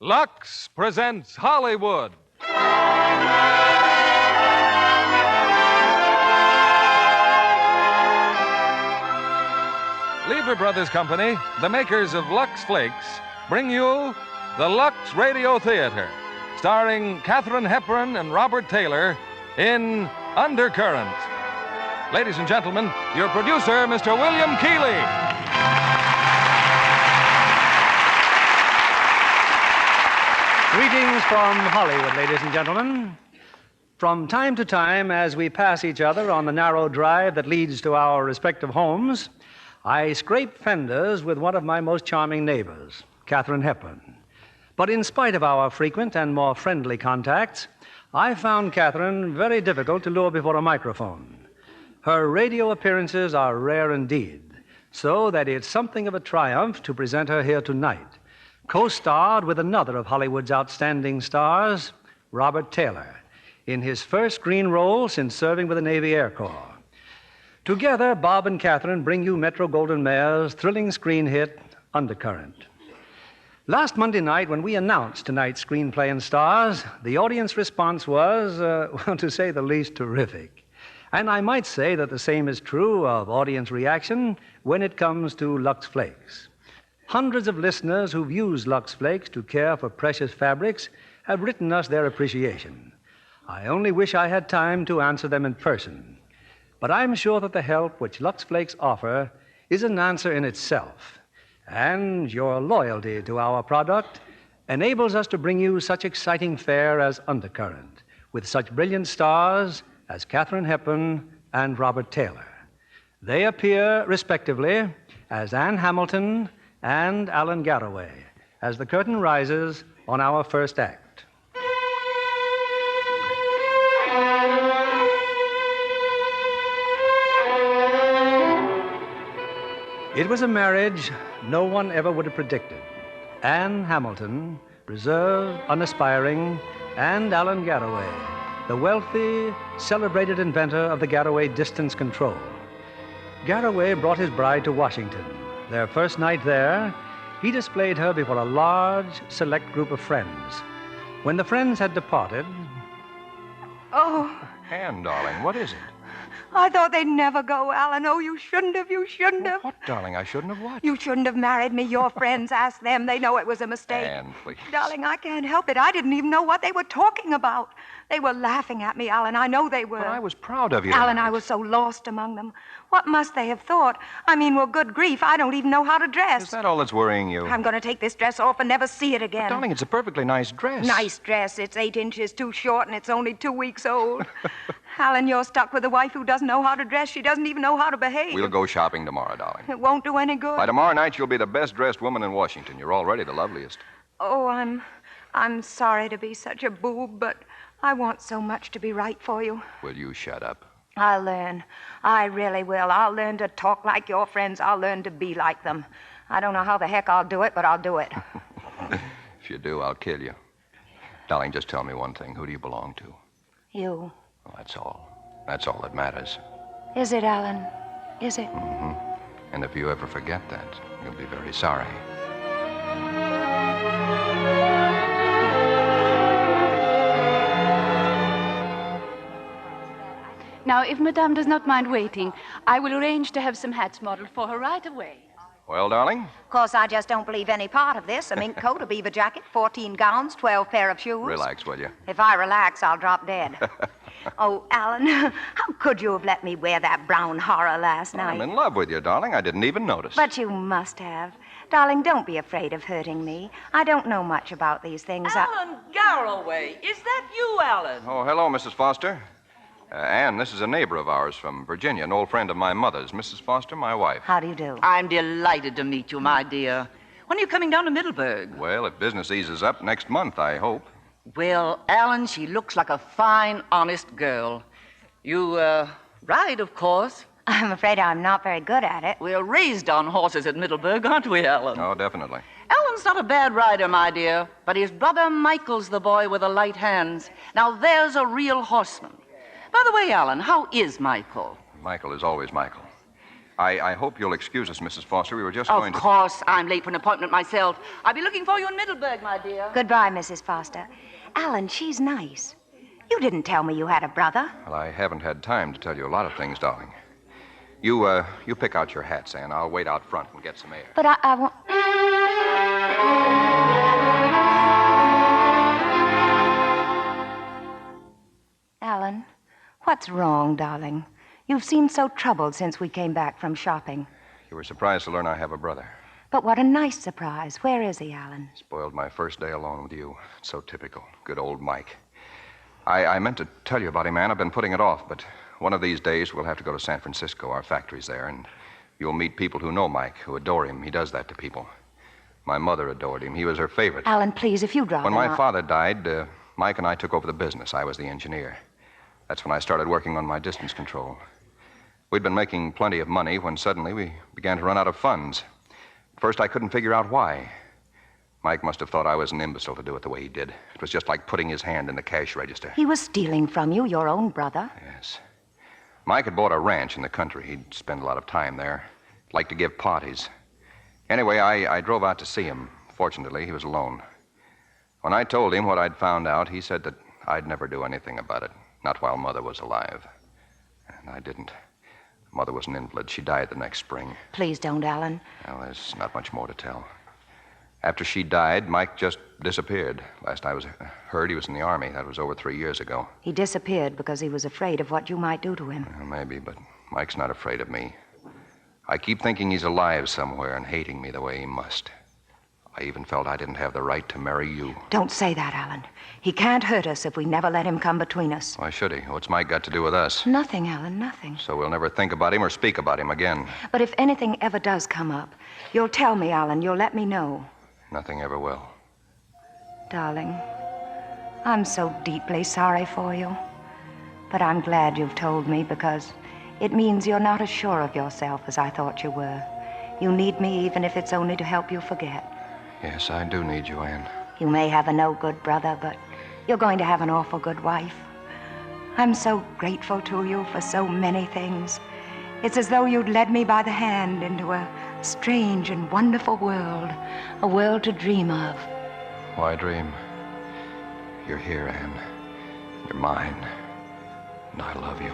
Lux presents Hollywood. Lever Brothers Company, the makers of Lux Flakes, bring you the Lux Radio Theatre, starring Katharine Hepburn and Robert Taylor in Undercurrent. Ladies and gentlemen, your producer, Mr. William Keighley. Greetings from Hollywood, ladies and gentlemen. From time to time, as we pass each other on the narrow drive that leads to our respective homes, I scrape fenders with one of my most charming neighbors, Katharine Hepburn. But in spite of our frequent and more friendly contacts, I found Katharine very difficult to lure before a microphone. Her radio appearances are rare indeed, so that it's something of a triumph to present her here tonight, co-starred with another of Hollywood's outstanding stars, Robert Taylor, in his first screen role since serving with the Navy Air Corps. Together, Bob and Katharine bring you Metro-Goldwyn-Mayer's thrilling screen hit, Undercurrent. Last Monday night, when we announced tonight's screenplay and stars, the audience response was, well, to say the least, terrific. And I might say that the same is true of audience reaction when it comes to Lux Flakes. Hundreds of listeners who've used Lux Flakes to care for precious fabrics have written us their appreciation. I only wish I had time to answer them in person. But I'm sure that the help which Lux Flakes offer is an answer in itself. And your loyalty to our product enables us to bring you such exciting fare as Undercurrent, with such brilliant stars as Katharine Hepburn and Robert Taylor. They appear, respectively, as Anne Hamilton and Alan Garroway, as the curtain rises on our first act. It was a marriage no one ever would have predicted. Anne Hamilton, reserved, unaspiring, and Alan Garroway, the wealthy, celebrated inventor of the Garroway distance control. Garroway brought his bride to Washington. Their first night there, he displayed her before a large, select group of friends. When the friends had departed... Oh. Anne, darling, what is it? I thought they'd never go, Alan. Oh, you shouldn't have. What, darling? I shouldn't have what? You shouldn't have married me. Your friends asked them. They know it was a mistake. Anne, please. Darling, I can't help it. I didn't even know what they were talking about. They were laughing at me, Alan. I know they were. But I was proud of you. Alan, I was so lost among them. What must they have thought? I mean, well, good grief, I don't even know how to dress. Is that all that's worrying you? I'm going to take this dress off and never see it again. But, darling, it's a perfectly nice dress. Nice dress. It's 8 inches too short, and it's only 2 weeks old. Alan, you're stuck with a wife who doesn't know how to dress. She doesn't even know how to behave. We'll go shopping tomorrow, darling. It won't do any good. By tomorrow night, you'll be the best-dressed woman in Washington. You're already the loveliest. Oh, I'm sorry to be such a boob, but I want so much to be right for you. Will you shut up? I'll learn. I really will. I'll learn to talk like your friends. I'll learn to be like them. I don't know how the heck I'll do it, but I'll do it. If you do, I'll kill you. Darling, just tell me one thing. Who do you belong to? You. Well, that's all. That's all that matters. Is it, Alan? Is it? Mm-hmm. And if you ever forget that, you'll be very sorry. Now, if Madame does not mind waiting, I will arrange to have some hats modeled for her right away. Well, darling? Of course, I just don't believe any part of this. A mink coat, a beaver jacket, 14 gowns, 12 pair of shoes. Relax, will you? If I relax, I'll drop dead. Oh, Alan, how could you have let me wear that brown horror last night? I'm in love with you, darling. I didn't even notice. But you must have. Darling, don't be afraid of hurting me. I don't know much about these things. Alan Garroway. Is that you, Alan? Oh, hello, Mrs. Foster. Anne, this is a neighbor of ours from Virginia, an old friend of my mother's. Mrs. Foster, my wife. How do you do? I'm delighted to meet you, my dear. When are you coming down to Middleburg? Well, if business eases up next month, I hope. Well, Alan, she looks like a fine, honest girl. You, ride, of course. I'm afraid I'm not very good at it. We're raised on horses at Middleburg, aren't we, Alan? Oh, definitely. Alan's not a bad rider, my dear, but his brother Michael's the boy with the light hands. Now, there's a real horseman. By the way, Alan, how is Michael? Michael is always Michael. I hope you'll excuse us, Mrs. Foster. We were just going to... Of course, I'm late for an appointment myself. I'll be looking for you in Middleburg, my dear. Goodbye, Mrs. Foster. Alan, she's nice. You didn't tell me you had a brother. Well, I haven't had time to tell you a lot of things, darling. You pick out your hats, Anne. I'll wait out front and get some air. But I won't... Alan, what's wrong, darling? You've seemed so troubled since we came back from shopping. You were surprised to learn I have a brother. But what a nice surprise. Where is he, Alan? Spoiled my first day alone with you. It's so typical. Good old Mike. I meant to tell you about him, Anne. I've been putting it off, but one of these days we'll have to go to San Francisco. Our factory's there, and you'll meet people who know Mike, who adore him. He does that to people. My mother adored him. He was her favorite. Alan, please, if you drop When him my off- father died, Mike and I took over the business. I was the engineer. That's when I started working on my distance control. We'd been making plenty of money when suddenly we began to run out of funds. At first, I couldn't figure out why. Mike must have thought I was an imbecile to do it the way he did. It was just like putting his hand in the cash register. He was stealing from you, your own brother. Yes. Mike had bought a ranch in the country. He'd spend a lot of time there. Liked to give parties. Anyway, I drove out to see him. Fortunately, he was alone. When I told him what I'd found out, he said that I'd never do anything about it. Not while Mother was alive. And I didn't. Mother was an invalid. She died the next spring. Please don't, Alan. Well, there's not much more to tell. After she died, Mike just disappeared. Last I heard, he was in the Army. That was over 3 years ago. He disappeared because he was afraid of what you might do to him. Well, maybe, but Mike's not afraid of me. I keep thinking he's alive somewhere and hating me the way he must. I even felt I didn't have the right to marry you. Don't say that, Alan. He can't hurt us if we never let him come between us. Why should he? What's Mike got to do with us? Nothing, Alan, nothing. So we'll never think about him or speak about him again. But if anything ever does come up, you'll tell me, Alan. You'll let me know. Nothing ever will. Darling, I'm so deeply sorry for you. But I'm glad you've told me because it means you're not as sure of yourself as I thought you were. You need me even if it's only to help you forget. Yes, I do need you, Anne. You may have a no-good brother, but you're going to have an awful good wife. I'm so grateful to you for so many things. It's as though you'd led me by the hand into a strange and wonderful world, a world to dream of. Why dream? You're here, Anne. You're mine. And I love you.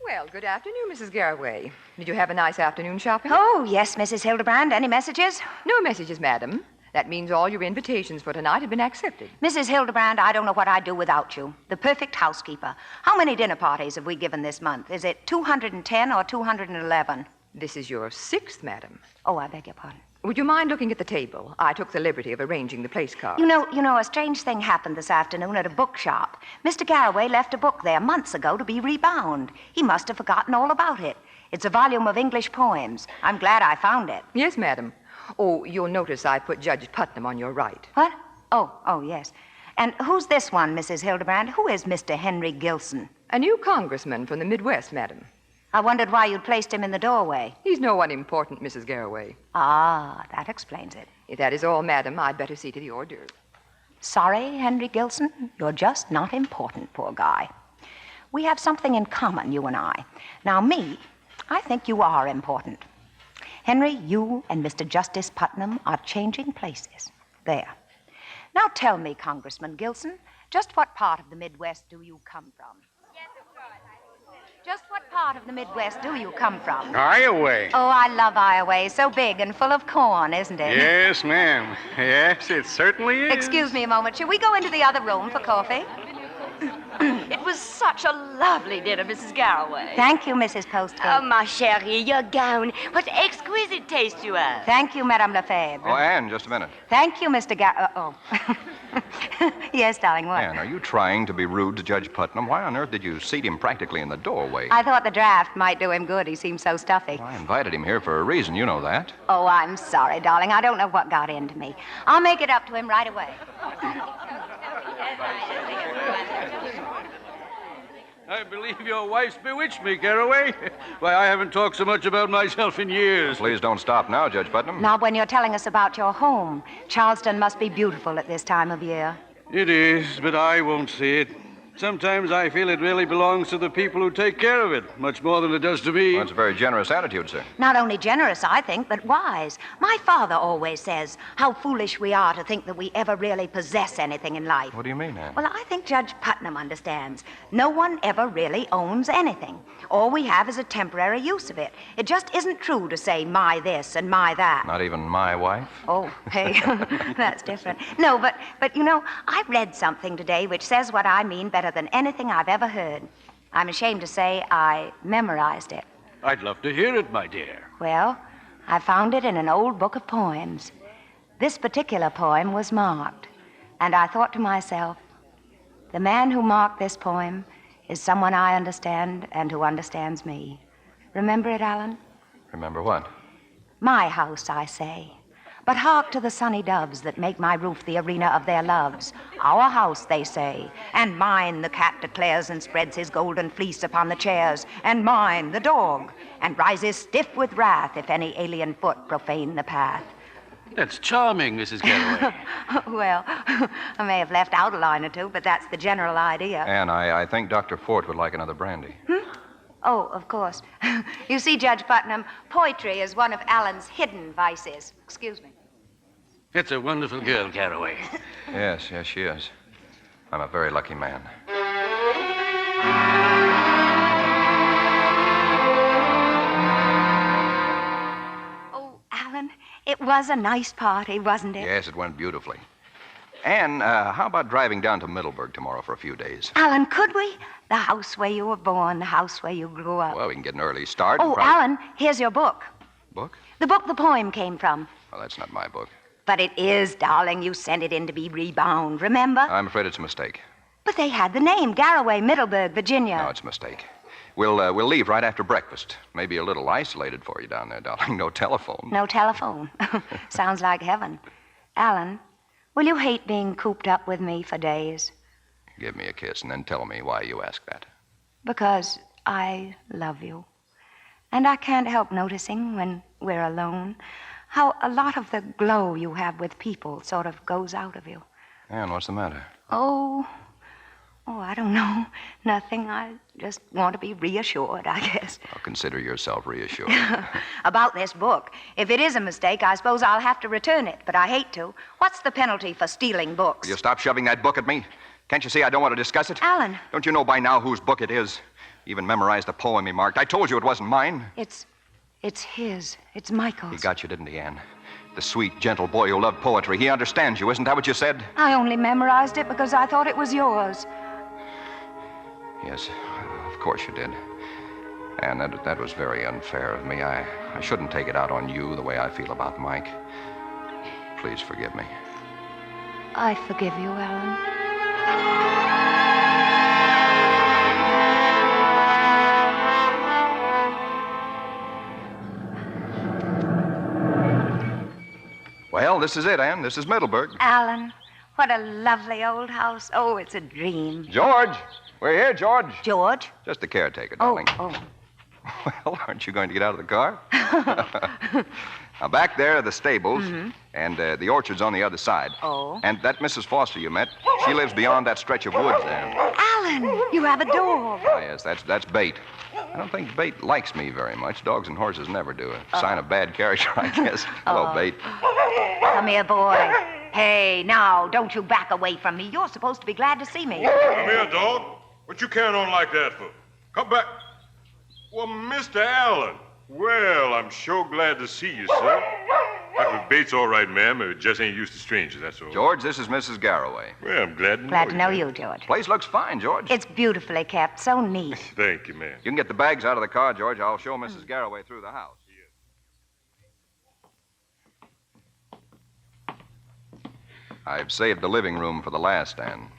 Well, good afternoon, Mrs. Garroway. Did you have a nice afternoon shopping? Oh, yes, Mrs. Hildebrand. Any messages? No messages, madam. That means all your invitations for tonight have been accepted. Mrs. Hildebrand, I don't know what I'd do without you. The perfect housekeeper. How many dinner parties have we given this month? Is it 210 or 211? This is your 6th, madam. Oh, I beg your pardon. Would you mind looking at the table? I took the liberty of arranging the place cards. You know, a strange thing happened this afternoon at a bookshop. Mr. Garroway left a book there months ago to be rebound. He must have forgotten all about it. It's a volume of English poems. I'm glad I found it. Yes, madam. Oh, you'll notice I put Judge Putnam on your right. What? Oh, yes. And who's this one, Mrs. Hildebrand? Who is Mr. Henry Gilson? A new congressman from the Midwest, madam. I wondered why you'd placed him in the doorway. He's no one important, Mrs. Garroway. Ah, that explains it. If that is all, madam, I'd better see to the hors d'oeuvres. Sorry, Henry Gilson. You're just not important, poor guy. We have something in common, you and I. Now, me, I think you are important. Henry, you and Mr. Justice Putnam are changing places. There. Now tell me, Congressman Gilson, just what part of the Midwest do you come from? Just what part of the Midwest do you come from? Iowa. Oh, I love Iowa. So big and full of corn, isn't it? Yes, ma'am. Yes, it certainly is. Excuse me a moment. Shall we go into the other room for coffee? It was such a lovely dinner, Mrs. Garroway. Thank you, Mrs. Postgate. Oh, ma chérie, your gown. What exquisite taste you have. Thank you, Madame Lefebvre. Oh, Anne, just a minute. Thank you, Mr. Yes, darling, what? Anne, are you trying to be rude to Judge Putnam? Why on earth did you seat him practically in the doorway? I thought the draft might do him good. He seems so stuffy. I invited him here for a reason. You know that. Oh, I'm sorry, darling. I don't know what got into me. I'll make it up to him right away. I believe your wife's bewitched me, Garroway. Why, I haven't talked so much about myself in years. Please don't stop now, Judge Putnam. Not when you're telling us about your home. Charleston must be beautiful at this time of year. It is, but I won't say it. Sometimes I feel it really belongs to the people who take care of it, much more than it does to me. Well, that's a very generous attitude, sir. Not only generous, I think, but wise. My father always says how foolish we are to think that we ever really possess anything in life. What do you mean, Anne? Well, I think Judge Putnam understands. No one ever really owns anything. All we have is a temporary use of it. It just isn't true to say my this and my that. Not even my wife? Oh, hey, that's different. No, but you know, I read something today which says what I mean better than anything I've ever heard. I'm ashamed to say I memorized it. I'd love to hear it, my dear. Well, I found it in an old book of poems. This particular poem was marked, and I thought to myself, the man who marked this poem is someone I understand and who understands me. Remember it, Alan? Remember what? My house, I say. But hark to the sunny doves that make my roof the arena of their loves. Our house, they say, and mine, the cat declares and spreads his golden fleece upon the chairs, and mine, the dog, and rises stiff with wrath if any alien foot profane the path. That's charming, Mrs. Garroway. Well, I may have left out a line or two, but that's the general idea. Anne, I think Dr. Fort would like another brandy. Oh, of course. You see, Judge Putnam, poetry is one of Alan's hidden vices. Excuse me. It's a wonderful girl, Garroway. Yes, she is. I'm a very lucky man. Oh, Alan, it was a nice party, wasn't it? Yes, it went beautifully. Anne, how about driving down to Middleburg tomorrow for a few days? Alan, could we? The house where you were born, the house where you grew up. Well, we can get an early start. Oh, Alan, here's your book. Book? The book the poem came from. Well, that's not my book. But it is, darling. You sent it in to be rebound, remember? I'm afraid it's a mistake. But they had the name, Garroway, Middleburg, Virginia. No, it's a mistake. We'll leave right after breakfast. Maybe a little isolated for you down there, darling. No telephone. No telephone. Sounds like heaven. Alan, will you hate being cooped up with me for days? Give me a kiss and then tell me why you ask that. Because I love you. And I can't help noticing when we're alone how a lot of the glow you have with people sort of goes out of you. Anne, what's the matter? Oh, I don't know. Nothing. I just want to be reassured, I guess. I'll consider yourself reassured. About this book. If it is a mistake, I suppose I'll have to return it, but I hate to. What's the penalty for stealing books? Will you stop shoving that book at me? Can't you see I don't want to discuss it? Alan. Don't you know by now whose book it is? Even memorized the poem he marked. I told you it wasn't mine. It's his. It's Michael's. He got you, didn't he, Anne? The sweet, gentle boy who loved poetry. He understands you. Isn't that what you said? I only memorized it because I thought it was yours. Yes, of course you did. And that was very unfair of me. I shouldn't take it out on you the way I feel about Mike. Please forgive me. I forgive you, Alan. Well, this is it, Anne. This is Middleburg. Alan, what a lovely old house. Oh, it's a dream. George! We're here, George. George? Just the caretaker, darling. Oh. Well, aren't you going to get out of the car? Now, back there are the stables, and the orchard's on the other side. Oh. And that Mrs. Foster you met, she lives beyond that stretch of woods there. Alan, you have a dog. Oh, yes, that's Bait. I don't think Bait likes me very much. Dogs and horses never do. A sign of bad character, I guess. Hello, Bait. Come here, boy. Hey, now, don't you back away from me. You're supposed to be glad to see me. Come here, dog. What you carrying on like that for? Come back. Well, Mr. Allen. Well, I'm sure glad to see you, sir. Bates all right, ma'am. It just ain't used to strangers, that's all. George, this is Mrs. Garroway. Well, I'm glad to know you. Glad to know you, George. Place looks fine, George. It's beautifully kept, so neat. Thank you, ma'am. You can get the bags out of the car, George. I'll show Mrs. Garroway through the house. I've saved the living room for the last, Anne.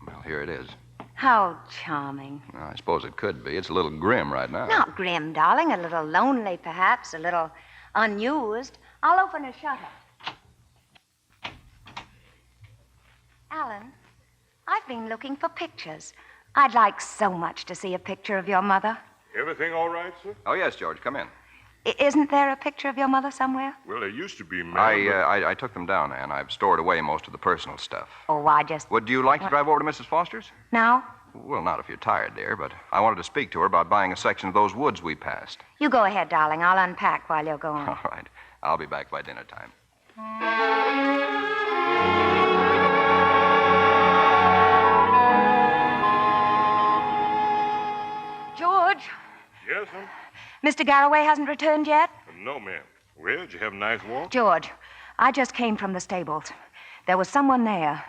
Well, here it is. How charming. Well, I suppose it could be. It's a little grim right now. Not grim, darling. A little lonely, perhaps. A little unused. I'll open a shutter. Alan, I've been looking for pictures. I'd like so much to see a picture of your mother. Everything all right, sir? Oh, yes, George. Come in. Isn't there a picture of your mother somewhere? Well, there used to be, ma'am. I took them down, Anne. I've stored away most of the personal stuff. Oh, I just... Would you like to drive over to Mrs. Foster's? Now? Well, not if you're tired, dear, but I wanted to speak to her about buying a section of those woods we passed. You go ahead, darling. I'll unpack while you're going. All right. I'll be back by dinner time. George. Yes, ma'am? Mr. Garroway hasn't returned yet? No, ma'am. Well, did you have a nice walk? George, I just came from the stables. There was someone there.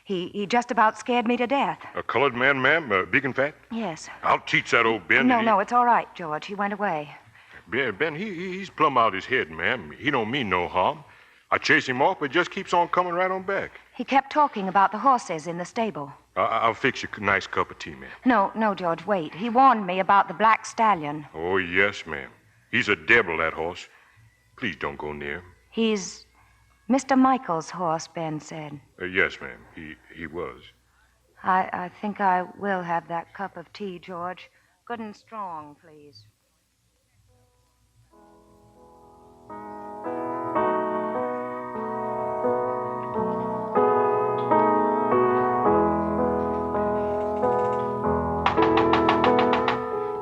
He just about scared me to death. A colored man, ma'am? Big and fat? Yes. I'll teach that old Ben. No, it's all right, George. He went away. Ben, he's plumb out his head, ma'am. He don't mean no harm. I chase him off, but just keeps on coming right on back. He kept talking about the horses in the stable. I'll fix you a nice cup of tea, ma'am. No, George, wait. He warned me about the black stallion. Oh, yes, ma'am. He's a devil, that horse. Please don't go near him. He's Mr. Michael's horse, Ben said. Yes, ma'am. He was. I think I will have that cup of tea, George. Good and strong, please.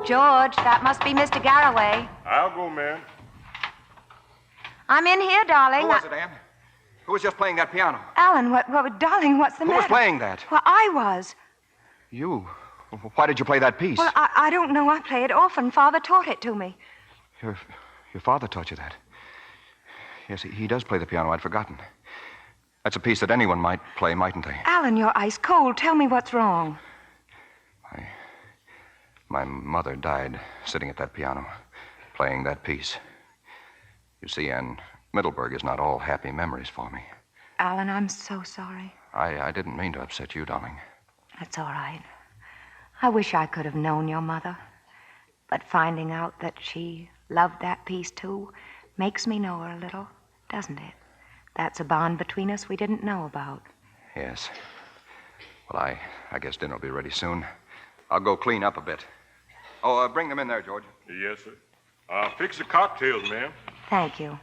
George, that must be Mr. Garroway. I'll go, ma'am. I'm in here, darling. Who was it, Ann? Who was just playing that piano? Alan, darling, what's the matter? Who was playing that? Well, I was. You. Why did you play that piece? Well, I don't know. I play it often. Father taught it to me. Your father taught you that? Yes, he does play the piano. I'd forgotten. That's a piece that anyone might play, mightn't they? Alan, you're ice cold. Tell me what's wrong. My mother died sitting at that piano, playing that piece. You see, Ann, Middleburg is not all happy memories for me. Alan, I'm so sorry. I didn't mean to upset you, darling. That's all right. I wish I could have known your mother. But finding out that she loved that piece, too, makes me know her a little, doesn't it? That's a bond between us we didn't know about. Yes. Well, I guess dinner will be ready soon. I'll go clean up a bit. Oh, bring them in there, George. Yes, sir. Fix the cocktails, ma'am. Thank you.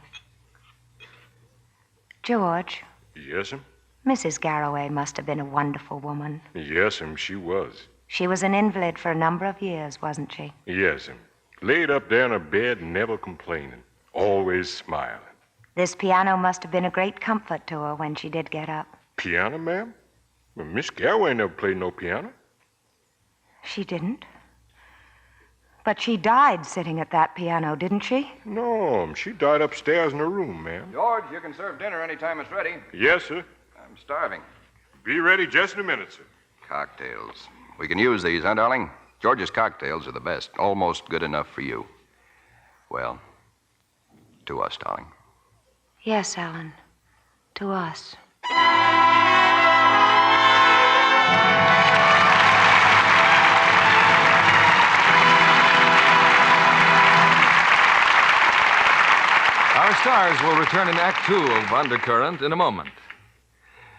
George. Yes, ma'am? Mrs. Garroway must have been a wonderful woman. Yes, ma'am, she was. She was an invalid for a number of years, wasn't she? Yes, ma'am. Laid up there in her bed, never complaining. Always smiling. This piano must have been a great comfort to her when she did get up. Piano, ma'am? Well, Miss Garroway never played no piano. She didn't? But she died sitting at that piano, didn't she? No, she died upstairs in her room, ma'am. George, you can serve dinner any time it's ready. Yes, sir. I'm starving. Be ready just in a minute, sir. Cocktails. We can use these, huh, darling? George's cocktails are the best. Almost good enough for you. Well, to us, darling. Yes, Alan. To us. Our stars will return in Act 2 of Undercurrent in a moment.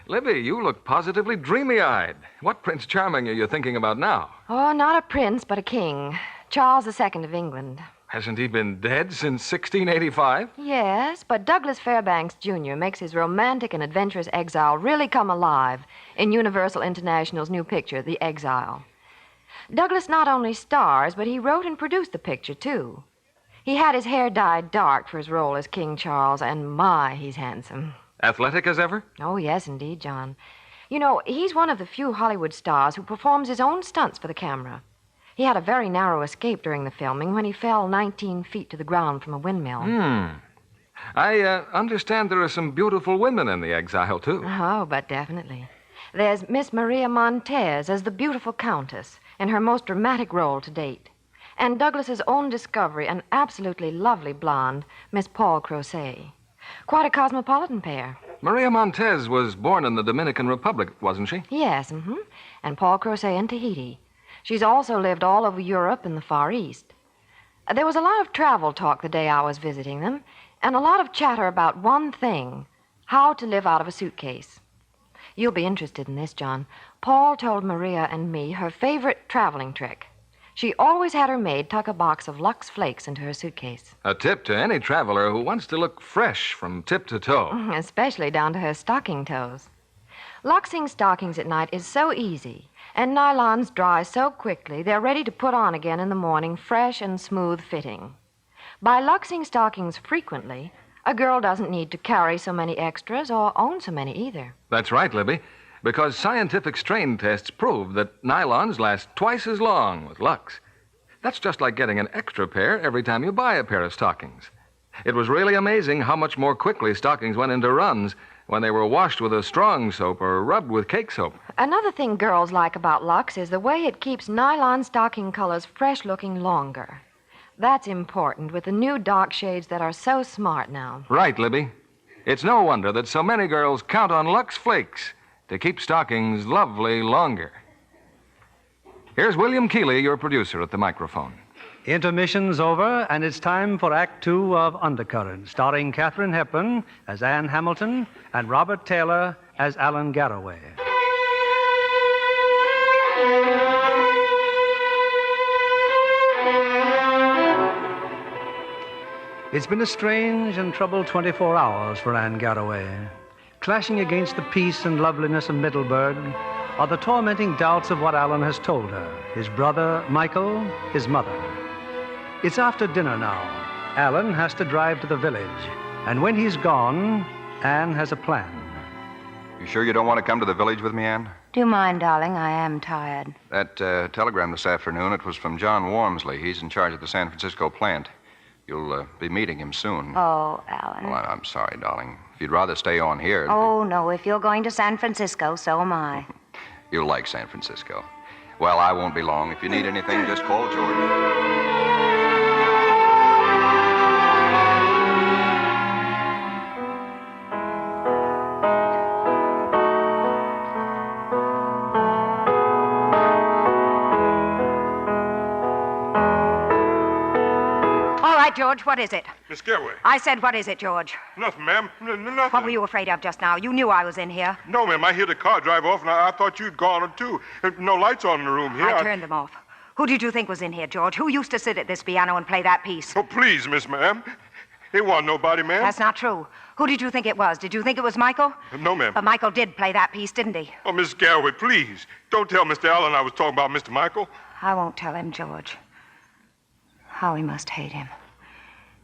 Libby, you look positively dreamy-eyed. What Prince Charming are you thinking about now? Oh, not a prince, but a king. Charles II of England. Hasn't he been dead since 1685? Yes, but Douglas Fairbanks, Jr. makes his romantic and adventurous exile really come alive in Universal International's new picture, The Exile. Douglas not only stars, but he wrote and produced the picture, too. He had his hair dyed dark for his role as King Charles, and my, he's handsome. Athletic as ever? Oh, yes, indeed, John. You know, he's one of the few Hollywood stars who performs his own stunts for the camera. He had a very narrow escape during the filming when he fell 19 feet to the ground from a windmill. I understand there are some beautiful women in The Exile, too. Oh, but definitely. There's Miss Maria Montez as the beautiful Countess in her most dramatic role to date. And Douglas's own discovery, an absolutely lovely blonde, Miss Paul Crocet. Quite a cosmopolitan pair. Maria Montez was born in the Dominican Republic, wasn't she? Yes, and Paul Crocet in Tahiti. She's also lived all over Europe and the Far East. There was a lot of travel talk the day I was visiting them, and a lot of chatter about one thing, how to live out of a suitcase. You'll be interested in this, John. Paul told Maria and me her favorite traveling trick. She always had her maid tuck a box of Lux Flakes into her suitcase. A tip to any traveler who wants to look fresh from tip to toe. Especially down to her stocking toes. Luxing stockings at night is so easy, And nylons dry so quickly, they're ready to put on again in the morning, fresh and smooth fitting. By luxing stockings frequently, a girl doesn't need to carry so many extras or own so many either. That's right, Libby, because scientific strain tests prove that nylons last twice as long with Lux. That's just like getting an extra pair every time you buy a pair of stockings. It was really amazing how much more quickly stockings went into runs when they were washed with a strong soap or rubbed with cake soap. Another thing girls like about Lux is the way it keeps nylon stocking colors fresh-looking longer. That's important with the new dark shades that are so smart now. Right, Libby. It's no wonder that so many girls count on Lux Flakes to keep stockings lovely longer. Here's William Keeley, your producer, at the microphone. Intermission's over, and it's time for Act Two of Undercurrent, starring Katharine Hepburn as Anne Hamilton and Robert Taylor as Alan Garroway. It's been a strange and troubled 24 hours for Anne Garroway. Clashing against the peace and loveliness of Middleburg are the tormenting doubts of what Alan has told her, his brother, Michael, his mother. It's after dinner now. Alan has to drive to the village, and when he's gone, Anne has a plan. You sure you don't want to come to the village with me, Anne? Do you mind, darling? I am tired. That telegram this afternoon, it was from John Wormsley. He's in charge of the San Francisco plant. You'll be meeting him soon. Oh, Alan. Well, I'm sorry, darling. If you'd rather stay on here... Oh, no. If you're going to San Francisco, so am I. You'll like San Francisco. Well, I won't be long. If you need anything, just call George. George, what is it? Miss Garroway. I said, what is it, George? Nothing, ma'am. Nothing. What were you afraid of just now? You knew I was in here. No, ma'am. I heard the car drive off, and I thought you'd gone, too. No lights on in the room here. I turned them off. Who did you think was in here, George? Who used to sit at this piano and play that piece? Oh, please, Miss Ma'am. It wasn't nobody, ma'am. That's not true. Who did you think it was? Did you think it was Michael? No, ma'am. But Michael did play that piece, didn't he? Oh, Miss Garroway, please. Don't tell Mr. Allen I was talking about Mr. Michael. I won't tell him, George. How he must hate him.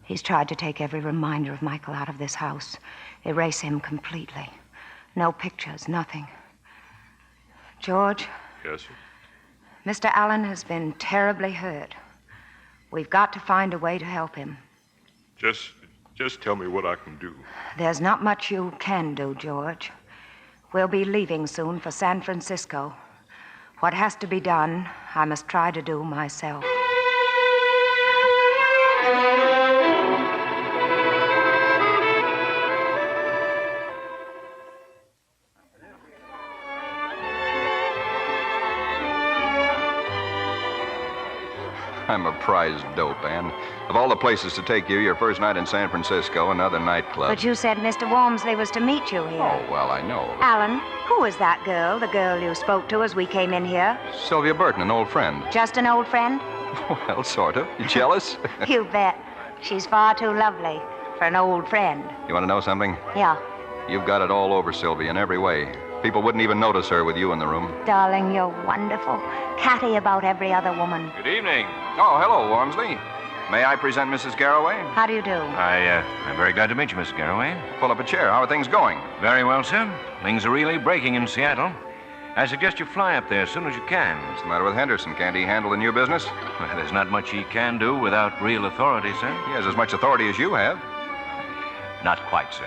He's tried to take every reminder of Michael out of this house, erase him completely. No pictures, nothing. George? Yes, sir? Mr. Allen has been terribly hurt. We've got to find a way to help him. Just tell me what I can do. There's not much you can do, George. We'll be leaving soon for San Francisco. What has to be done, I must try to do myself. I'm a prize dope, Anne. Of all the places to take you, your first night in San Francisco, another nightclub. But you said Mr. Wormsley was to meet you here. Oh, well, I know. Alan, who is that girl, the girl you spoke to as we came in here? Sylvia Burton, an old friend. Just an old friend? Well, sort of. You jealous? You bet. She's far too lovely for an old friend. You want to know something? Yeah. You've got it all over, Sylvia, in every way. People wouldn't even notice her with you in the room. Darling, you're wonderful. Catty about every other woman. Good evening. Oh, hello, Wormsley. May I present Mrs. Garroway? How do you do? I'm very glad to meet you, Mrs. Garroway. Pull up a chair. How are things going? Very well, sir. Things are really breaking in Seattle. I suggest you fly up there as soon as you can. What's the matter with Henderson? Can't he handle the new business? Well, there's not much he can do without real authority, sir. He has as much authority as you have. Not quite, sir.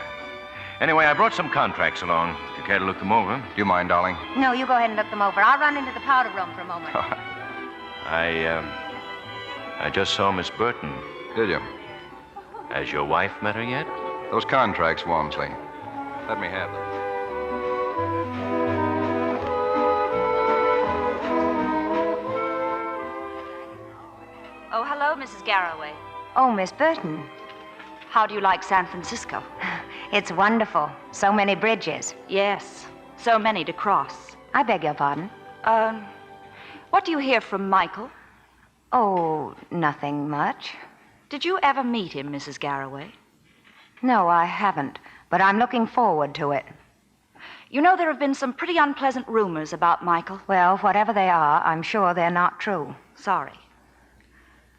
Anyway, I brought some contracts along. If you care to look them over. Do you mind, darling? No, you go ahead and look them over. I'll run into the powder room for a moment. I just saw Miss Burton. Did you? Has your wife met her yet? Those contracts, Wormsley. Let me have them. Oh, hello, Mrs. Garroway. Oh, Miss Burton. How do you like San Francisco? It's wonderful. So many bridges. Yes, so many to cross. I beg your pardon? What do you hear from Michael? Oh, nothing much. Did you ever meet him, Mrs. Garroway? No, I haven't, but I'm looking forward to it. You know, there have been some pretty unpleasant rumors about Michael. Well, whatever they are, I'm sure they're not true. Sorry.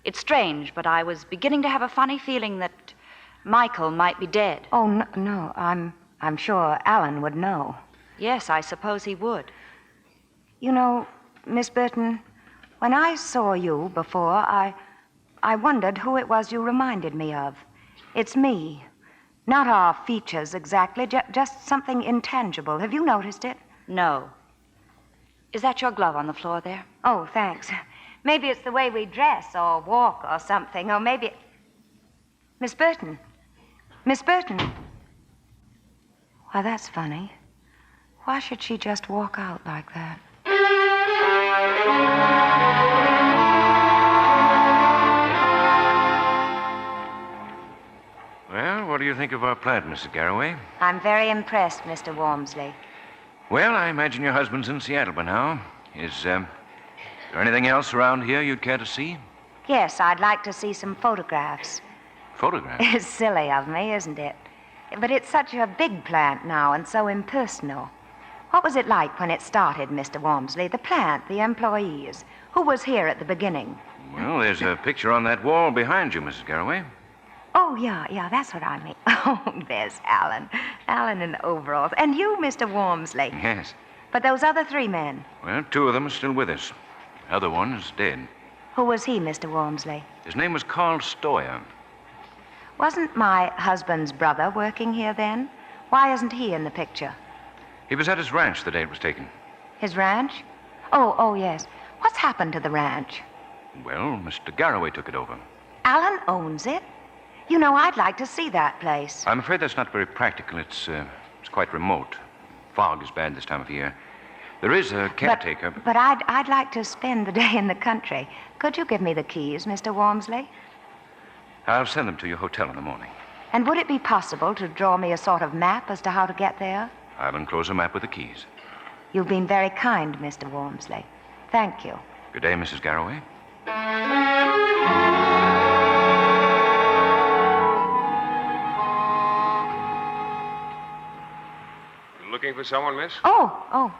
It's strange, but I was beginning to have a funny feeling that Michael might be dead. Oh, no. I'm sure Alan would know. Yes, I suppose he would. You know, Miss Burton, when I saw you before, I wondered who it was you reminded me of. It's me. Not our features exactly, just something intangible. Have you noticed it? No. Is that your glove on the floor there? Oh, thanks. Maybe it's the way we dress or walk or something, or maybe... Miss Burton. Miss Burton. Why, that's funny. Why should she just walk out like that? Well, what do you think of our plant, Mrs. Garroway? I'm very impressed, Mr. Walmsley. Well, I imagine your husband's in Seattle by now. Is there anything else around here you'd care to see? Yes, I'd like to see some photographs. Photographs? It's silly of me, isn't it? But it's such a big plant now and so impersonal. What was it like when it started, Mr. Walmsley? The plant, the employees. Who was here at the beginning? Well, there's a picture on that wall behind you, Mrs. Garroway. Oh, yeah, that's what I mean. Oh, there's Alan. Alan in overalls. And you, Mr. Walmsley. Yes. But those other three men, Well, two of them are still with us. The other one is dead. who was he, Mr. Walmsley? His name was Carl Stoyer. Wasn't my husband's brother working here then? Why isn't he in the picture? He was at his ranch the day it was taken. His ranch? Oh, yes. What's happened to the ranch? Well, Mr. Garroway took it over. Alan owns it? You know, I'd like to see that place. I'm afraid that's not very practical. It's quite remote. Fog is bad this time of year. There is a caretaker. But I'd like to spend the day in the country. Could you give me the keys, Mr. Walmsley? I'll send them to your hotel in the morning. And would it be possible to draw me a sort of map as to how to get there? I'll enclose a map with the keys. You've been very kind, Mr. Walmsley. Thank you. Good day, Mrs. Garroway. Looking for someone, miss? Oh.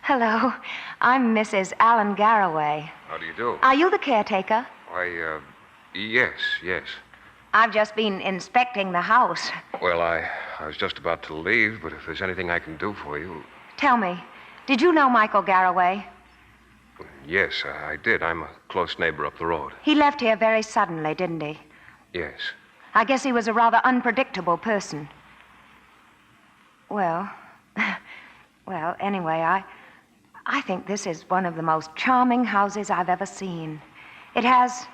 Hello. I'm Mrs. Alan Garroway. How do you do? Are you the caretaker? Why, yes. I've just been inspecting the house. Well, I was just about to leave, but if there's anything I can do for you... Tell me, did you know Michael Garroway? Yes, I did. I'm a close neighbor up the road. He left here very suddenly, didn't he? Yes. I guess he was a rather unpredictable person. Well, anyway, I think this is one of the most charming houses I've ever seen. It has,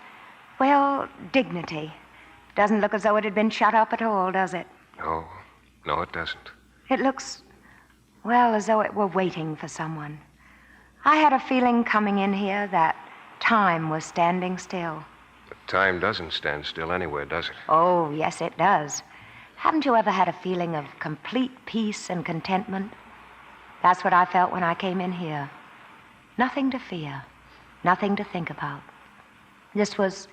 well, dignity. Doesn't look as though it had been shut up at all, does it? No, it doesn't. It looks, well, as though it were waiting for someone. I had a feeling coming in here that time was standing still. But time doesn't stand still anywhere, does it? Oh, yes, it does. Haven't you ever had a feeling of complete peace and contentment? That's what I felt when I came in here. Nothing to fear, nothing to think about. This was,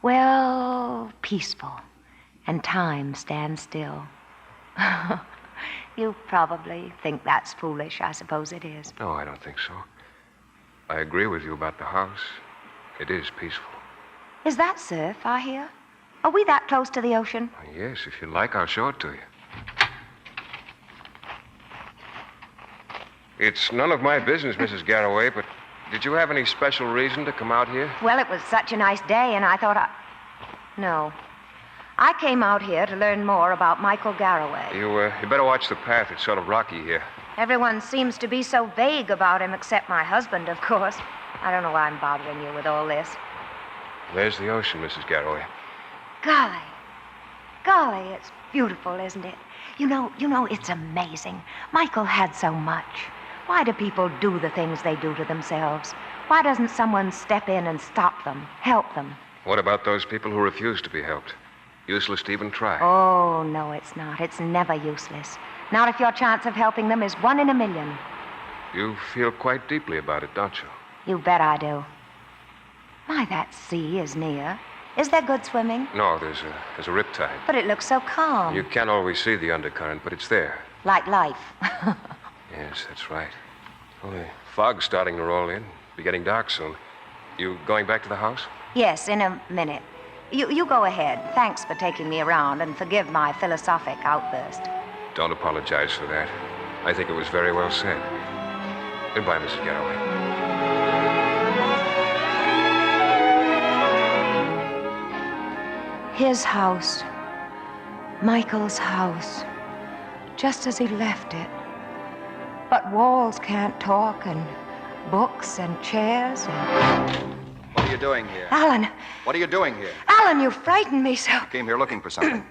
well, peaceful, and time stands still. You probably think that's foolish. I suppose it is. No, I don't think so. I agree with you about the house. It is peaceful. Is that surf, I hear? Are we that close to the ocean? Yes, if you like, I'll show it to you. It's none of my business, Mrs. Garroway, but did you have any special reason to come out here? Well, it was such a nice day, and I thought No. I came out here to learn more about Michael Garroway. You better watch the path. It's sort of rocky here. Everyone seems to be so vague about him, except my husband, of course. I don't know why I'm bothering you with all this. There's the ocean, Mrs. Garroway. Golly, it's beautiful, isn't it? You know, it's amazing. Michael had so much. Why do people do the things they do to themselves? Why doesn't someone step in and stop them, help them? What about those people who refuse to be helped? Useless to even try. Oh, no, it's not. It's never useless. Not if your chance of helping them is 1 in a million. You feel quite deeply about it, don't you? You bet I do. My, that sea is near. Is there good swimming? No, there's a riptide. But it looks so calm. You can't always see the undercurrent, but it's there. Like life. Yes, that's right. Well, the fog's starting to roll in. Be getting dark soon. You going back to the house? Yes, in a minute. You go ahead. Thanks for taking me around, and forgive my philosophic outburst. Don't apologize for that. I think it was very well said. Goodbye, Mrs. Garroway. His house. Michael's house. Just as he left it. But walls can't talk, and books and chairs and... What are you doing here? Alan! What are you doing here? Alan, you frightened me so. I came here looking for something.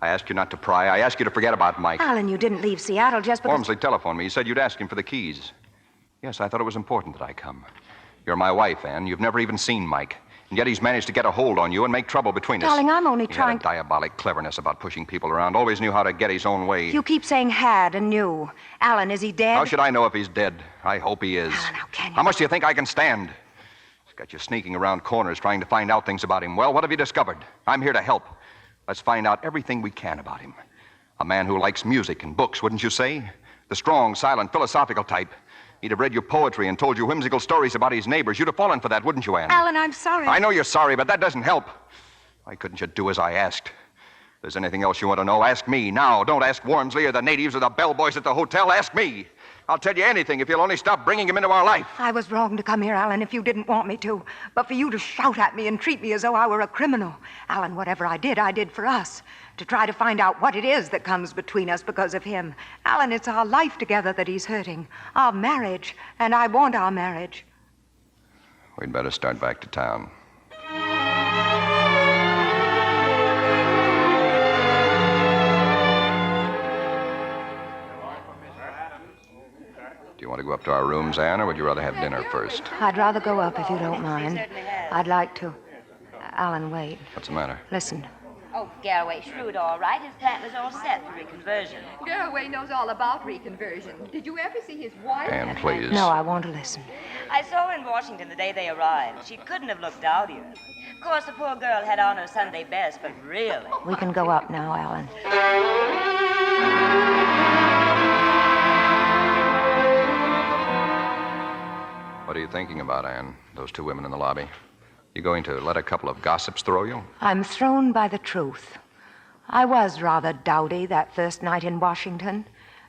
I asked you not to pry. I asked you to forget about Mike. Alan, you didn't leave Seattle just because... Ormsley telephoned me. He said you'd ask him for the keys. Yes, I thought it was important that I come. You're my wife, Anne. You've never even seen Mike. And yet he's managed to get a hold on you and make trouble between us. Darling, I'm only He trying... had a diabolic cleverness about pushing people around. Always knew how to get his own way. You keep saying had and knew. Alan, is he dead? How should I know if he's dead? I hope he is. Alan, how can you? How much do you think I can stand? He's got you sneaking around corners trying to find out things about him. Well, what have you discovered? I'm here to help. Let's find out everything we can about him. A man who likes music and books, wouldn't you say? The strong, silent, philosophical type. He'd have read your poetry and told you whimsical stories about his neighbors. You'd have fallen for that, wouldn't you, Anne? Alan, I'm sorry. I know you're sorry, but that doesn't help. Why couldn't you do as I asked? If there's anything else you want to know, ask me now. Don't ask Wormsley or the natives or the bellboys at the hotel. Ask me. I'll tell you anything if you'll only stop bringing him into our life. I was wrong to come here, Alan, if you didn't want me to. But for you to shout at me and treat me as though I were a criminal. Alan, whatever I did for us. To try to find out what it is that comes between us because of him. Alan, it's our life together that he's hurting. Our marriage. And I want our marriage. We'd better start back to town. Do you want to go up to our rooms, Anne, or would you rather have dinner first? I'd rather go up if you don't mind. I'd like to. Alan, wait. What's the matter? Listen. Oh, Garroway shrewd, all right. His plan was all set for reconversion. Garroway knows all about reconversion. Did you ever see his wife? Anne, please. No, I want to listen. I saw her in Washington the day they arrived. She couldn't have looked dowdier. Of course, the poor girl had on her Sunday best, but really... We can go up now, Alan. What are you thinking about, Anne? Those two women in the lobby? You going to let a couple of gossips throw you? I'm thrown by the truth. I was rather dowdy that first night in Washington.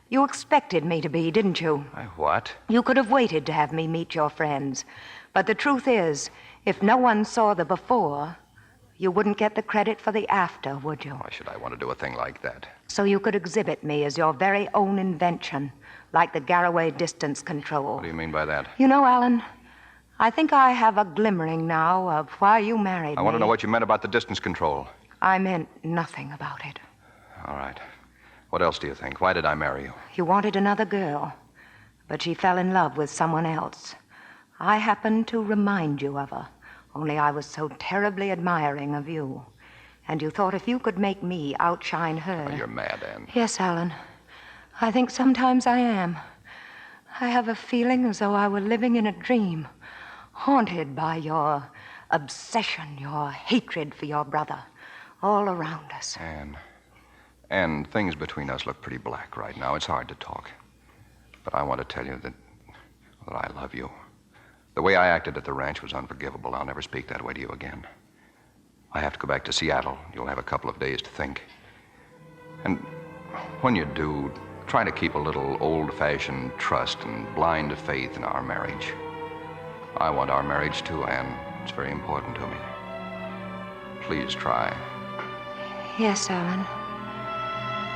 You expected me to be, didn't you? What? You could have waited to have me meet your friends. But the truth is, if no one saw the before, you wouldn't get the credit for the after, would you? Why should I want to do a thing like that? So you could exhibit me as your very own invention, like the Garroway distance control. What do you mean by that? You know, Alan, I think I have a glimmering now of why you married me. I want to know what you meant about the distance control. I meant nothing about it. All right. What else do you think? Why did I marry you? You wanted another girl, but she fell in love with someone else. I happened to remind you of her, only I was so terribly admiring of you. And you thought if you could make me outshine her... Oh, you're mad, Anne. Yes, Alan. I think sometimes I am. I have a feeling as though I were living in a dream, haunted by your obsession, your hatred for your brother, all around us. Anne, things between us look pretty black right now. It's hard to talk. But I want to tell you that I love you. The way I acted at the ranch was unforgivable. I'll never speak that way to you again. I have to go back to Seattle. You'll have a couple of days to think. And when you do, try to keep a little old-fashioned trust and blind faith in our marriage. I want our marriage too, Anne. It's very important to me. Please try. Yes, Alan.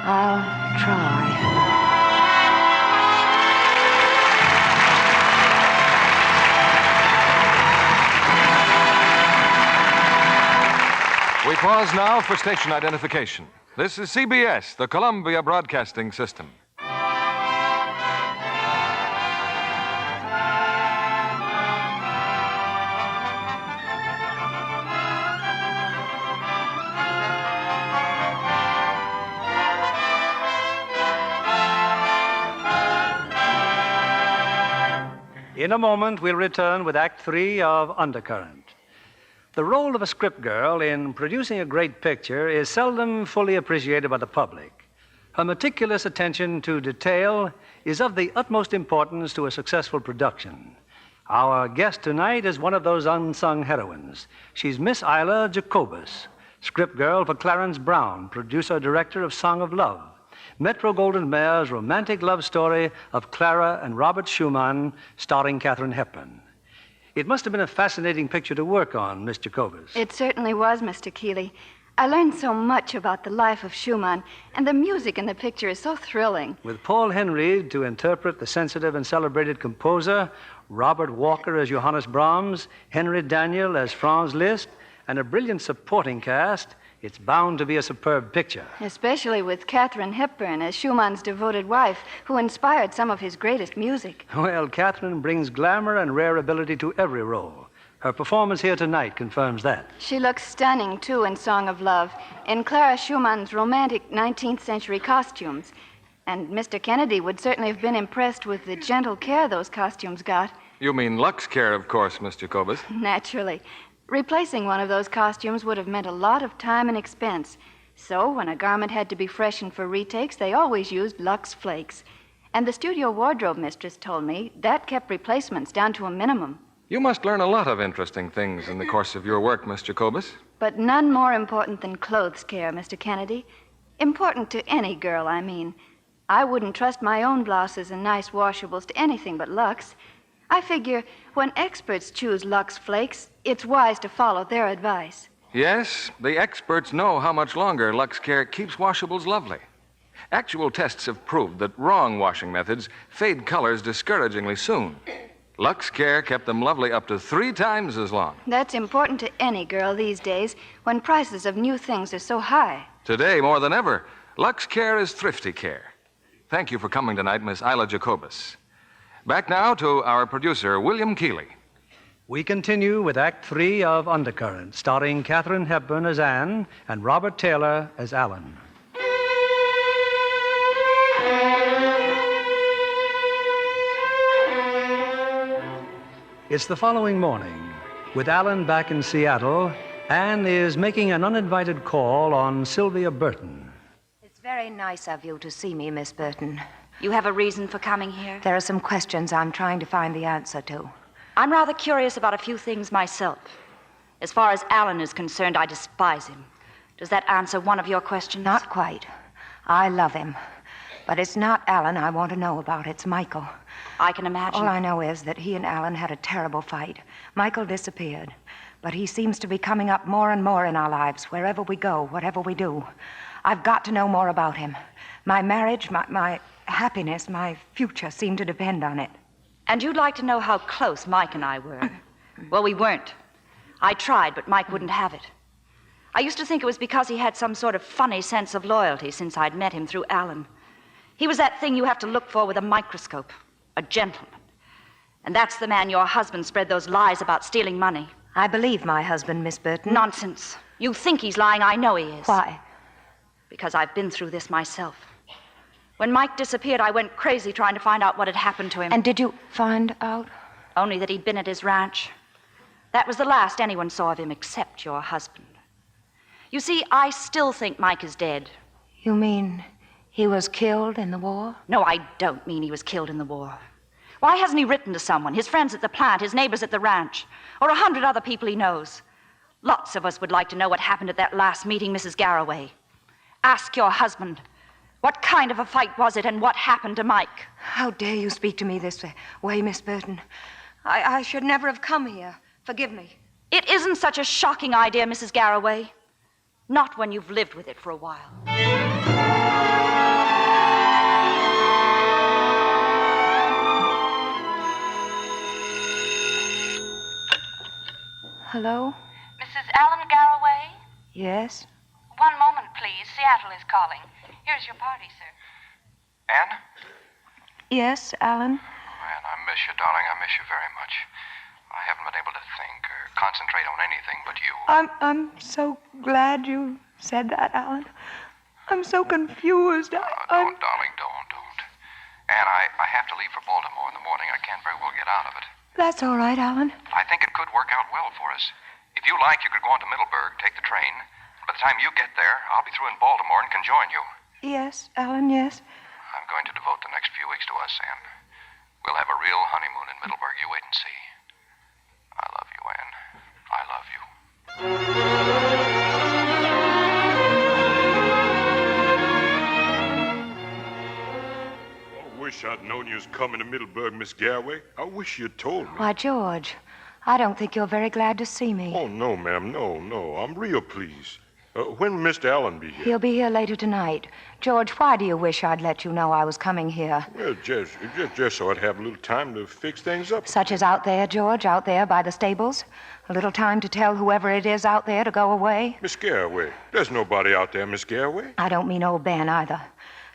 I'll try. We pause now for station identification. This is CBS, the Columbia Broadcasting System. In a moment, we'll return with Act 3 of Undercurrent. The role of a script girl in producing a great picture is seldom fully appreciated by the public. Her meticulous attention to detail is of the utmost importance to a successful production. Our guest tonight is one of those unsung heroines. She's Miss Isla Jacobus, script girl for Clarence Brown, producer-director of Song of Love, Metro-Goldwyn-Mayer's romantic love story of Clara and Robert Schumann, starring Katharine Hepburn. It must have been a fascinating picture to work on, Miss Jacobus. It certainly was, Mr. Keeley. I learned so much about the life of Schumann, and the music in the picture is so thrilling. With Paul Henry to interpret the sensitive and celebrated composer, Robert Walker as Johannes Brahms, Henry Daniel as Franz Liszt, and a brilliant supporting cast, it's bound to be a superb picture. Especially with Katharine Hepburn as Schumann's devoted wife, who inspired some of his greatest music. Well, Katharine brings glamour and rare ability to every role. Her performance here tonight confirms that. She looks stunning, too, in Song of Love, in Clara Schumann's romantic 19th century costumes. And Mr. Kennedy would certainly have been impressed with the gentle care those costumes got. You mean Lux care, of course, Miss Jacobus. Naturally. Replacing one of those costumes would have meant a lot of time and expense. So when a garment had to be freshened for retakes, they always used Lux flakes. And the studio wardrobe mistress told me that kept replacements down to a minimum. You must learn a lot of interesting things in the course of your work, Miss Jacobus. But none more important than clothes care, Mr. Kennedy. Important to any girl, I mean. I wouldn't trust my own blouses and nice washables to anything but Lux. I figure when experts choose Lux flakes, it's wise to follow their advice. Yes, the experts know how much longer Lux Care keeps washables lovely. Actual tests have proved that wrong washing methods fade colors discouragingly soon. Lux Care kept them lovely up to 3 times as long. That's important to any girl these days when prices of new things are so high. Today, more than ever, Lux Care is thrifty care. Thank you for coming tonight, Miss Isla Jacobus. Back now to our producer, William Keeley. We continue with Act 3 of Undercurrent, starring Katharine Hepburn as Anne and Robert Taylor as Alan. It's the following morning. With Alan back in Seattle, Anne is making an uninvited call on Sylvia Burton. It's very nice of you to see me, Miss Burton. You have a reason for coming here? There are some questions I'm trying to find the answer to. I'm rather curious about a few things myself. As far as Alan is concerned, I despise him. Does that answer one of your questions? Not quite. I love him. But it's not Alan I want to know about. It's Michael. I can imagine. All I know is that he and Alan had a terrible fight. Michael disappeared. But he seems to be coming up more and more in our lives, wherever we go, whatever we do. I've got to know more about him. My marriage, my happiness, my future seem to depend on it. And you'd like to know how close Mike and I were? Well, we weren't. I tried, but Mike wouldn't have it. I used to think it was because he had some sort of funny sense of loyalty since I'd met him through Alan. He was that thing you have to look for with a microscope, a gentleman. And that's the man your husband spread those lies about stealing money. I believe my husband, Miss Burton. Nonsense. You think he's lying. I know he is. Why? Because I've been through this myself. When Mike disappeared, I went crazy trying to find out what had happened to him. And did you find out? Only that he'd been at his ranch. That was the last anyone saw of him except your husband. You see, I still think Mike is dead. You mean he was killed in the war? No, I don't mean he was killed in the war. Why hasn't he written to someone? His friends at the plant, his neighbors at the ranch, or 100 other people he knows. Lots of us would like to know what happened at that last meeting, Mrs. Garroway. Ask your husband. What kind of a fight was it, and what happened to Mike? How dare you speak to me this way, Miss Burton? I should never have come here. Forgive me. It isn't such a shocking idea, Mrs. Garroway. Not when you've lived with it for a while. Hello? Mrs. Alan Garroway? Yes? One moment, please. Seattle is calling. Here's your party, sir. Anne? Yes, Alan? Anne, I miss you, darling. I miss you very much. I haven't been able to think or concentrate on anything but you. I'm so glad you said that, Alan. I'm so confused. Don't, darling, don't. Anne, I have to leave for Baltimore in the morning. I can't very well get out of it. That's all right, Alan. I think it could work out well for us. If you like, you could go on to Middleburg, take the train. By the time you get there, I'll be through in Baltimore and can join you. Yes, Alan, yes. I'm going to devote the next few weeks to us, Anne. We'll have a real honeymoon in Middleburg. You wait and see. I love you, Anne. I love you. I wish I'd known you was coming to Middleburg, Miss Garroway. I wish you'd told me. Why, George, I don't think you're very glad to see me. Oh, no, ma'am. No. I'm real pleased. When will Mr. Allen be here? He'll be here later tonight. George, why do you wish I'd let you know I was coming here? Well, just so I'd have a little time to fix things up. Such as out there, George, out there by the stables? A little time to tell whoever it is out there to go away? Miss Garroway, there's nobody out there, Miss Garroway. I don't mean old Ben either.